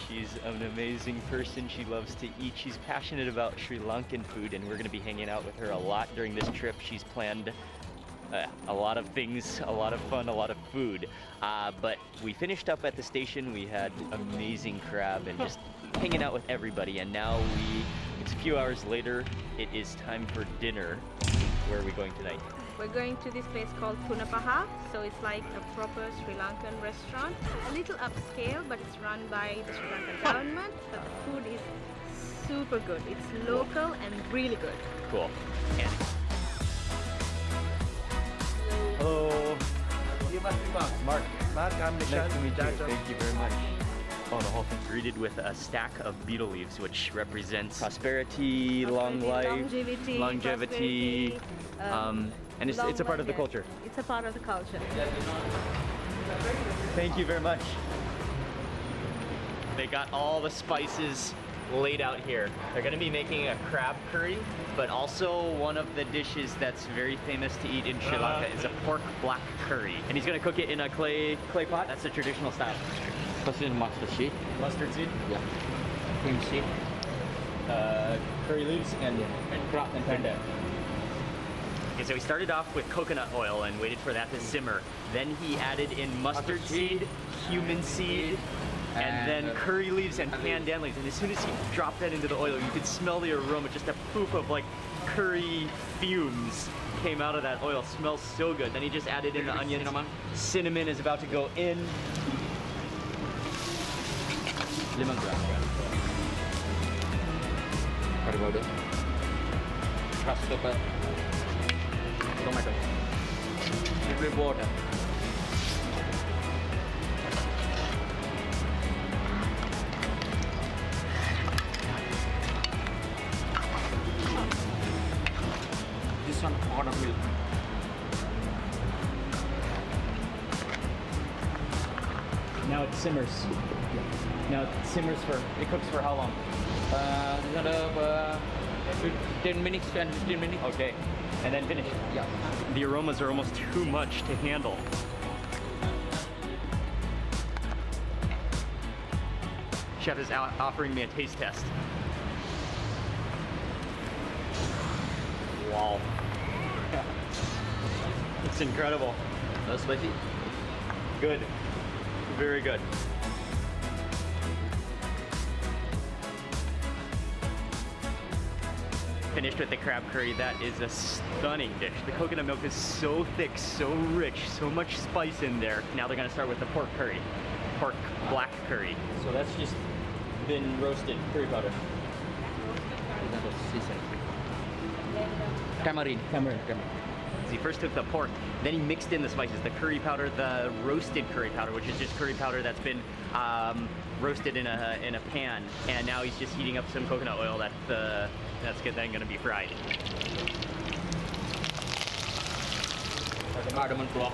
F: She's an amazing person. She loves to eat. She's passionate about Sri Lankan food, and we're going to be hanging out with her a lot during this trip. She's planned a lot of things, a lot of fun, a lot of food. But we finished up at the station. We had amazing crab and just hanging out with everybody. And now it's a few hours later. It is time for dinner. Where are we going tonight?
P: We're going to this place called Punapaha. So it's like a proper Sri Lankan restaurant. A little upscale, but it's run by the Sri Lankan government. But the food is super good. It's local and really good.
F: Cool. And hello. Mark.
G: Mark, I'm
F: Nice to meet you. Thank you very much. Oh, the whole thing's greeted with a stack of beetle leaves, which represents prosperity, long life, longevity, and it's a part of the culture.
P: It's a part of the culture.
F: Thank you very much. They got all the spices laid out here. They're gonna be making a crab curry, but also one of the dishes that's very famous to eat in Sri Lanka is a pork black curry. And he's gonna cook it in a clay pot. That's the traditional style.
L: First is mustard seed.
F: Mustard seed?
L: Yeah. Cream seed.
F: Curry leaves and crab and panda. Okay, so he started off with coconut oil and waited for that to simmer. Then he added in mustard seed, cumin seed, and then curry leaves and pandan leaves. And as soon as he dropped that into the oil, you could smell the aroma, just a poof of like curry fumes came out of that oil. Smells so good. Then he just added in the onions. Cinnamon is about to go in.
L: Lemongrass. Curry powder. Crushed pepper. Tomato. Little bit water. This one powder milk.
F: Now it simmers. Now it simmers it cooks for how long?
L: Another 10 minutes, 10 15 minutes.
F: Okay, and then finish.
L: Yeah.
F: The aromas are almost too much to handle. Chef is out offering me a taste test. Wow. It's incredible.
L: No spicy?
F: Good. Very good. Finished with the crab curry. That is a stunning dish. The coconut milk is so thick, so rich, so much spice in there. Now they're gonna start with the pork curry. Pork black curry. So that's just been roasted curry powder.
L: Tamarind.
F: Tamarind. He first took the pork, then he mixed in the spices, the curry powder, the roasted curry powder, which is just curry powder that's been roasted in a pan, and now he's just heating up some coconut oil that's then going to be fried.
L: Cardamom flour.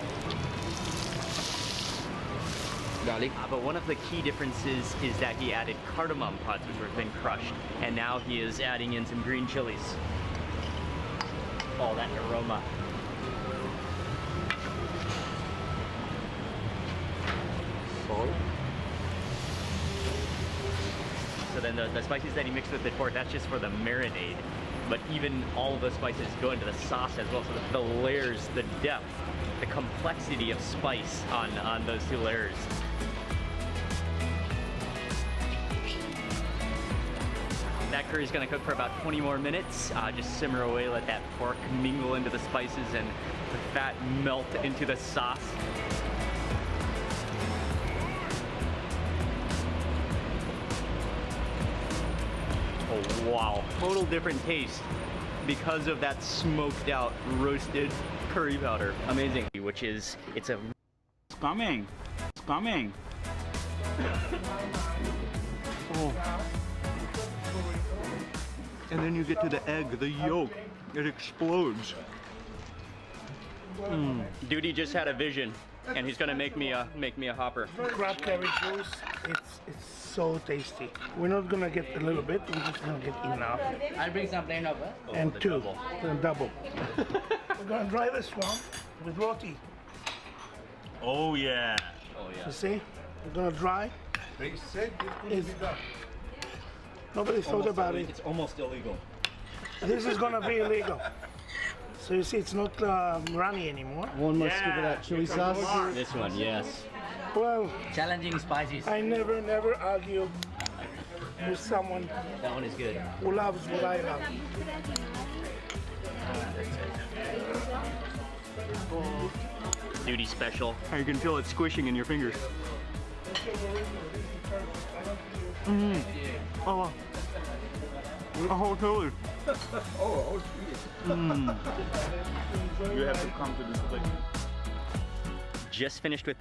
L: Garlic.
F: But one of the key differences is that he added cardamom pods, which have been crushed, and now he is adding in some green chilies. Oh, that aroma.
L: Salt.
F: So then the spices that he mixed with the pork, that's just for the marinade. But even all of the spices go into the sauce as well. So the layers, the depth, the complexity of spice on those two layers. That curry's gonna cook for about 20 more minutes. Just simmer away, let that pork mingle into the spices and the fat melt into the sauce. Oh wow, total different taste because of that smoked out roasted curry powder. Amazing, it's coming. Oh. And then you get to the egg, the yolk, it explodes. Duty just had a vision, and he's gonna make me a hopper.
G: Crab curry juice, it's so tasty. We're not gonna get a little bit, we're just gonna get enough.
L: I'll bring some plain over.
G: And two, double. We're gonna dry this one with roti.
F: Oh yeah.
G: You see, we're gonna dry.
O: They said it's done.
G: Nobody thought about it.
F: It's almost illegal.
G: This is gonna be illegal. So you see, it's not runny anymore.
B: One more scoop of that chili sauce.
F: This one, yes.
G: Well,
L: Challenging spices.
G: I never argue with someone
L: That one is good.
G: who loves what I love.
F: Duty special. You can feel it squishing in your fingers. Oh, Oh, totally.
L: Oh,
F: You have to come to this place. Just finished with this.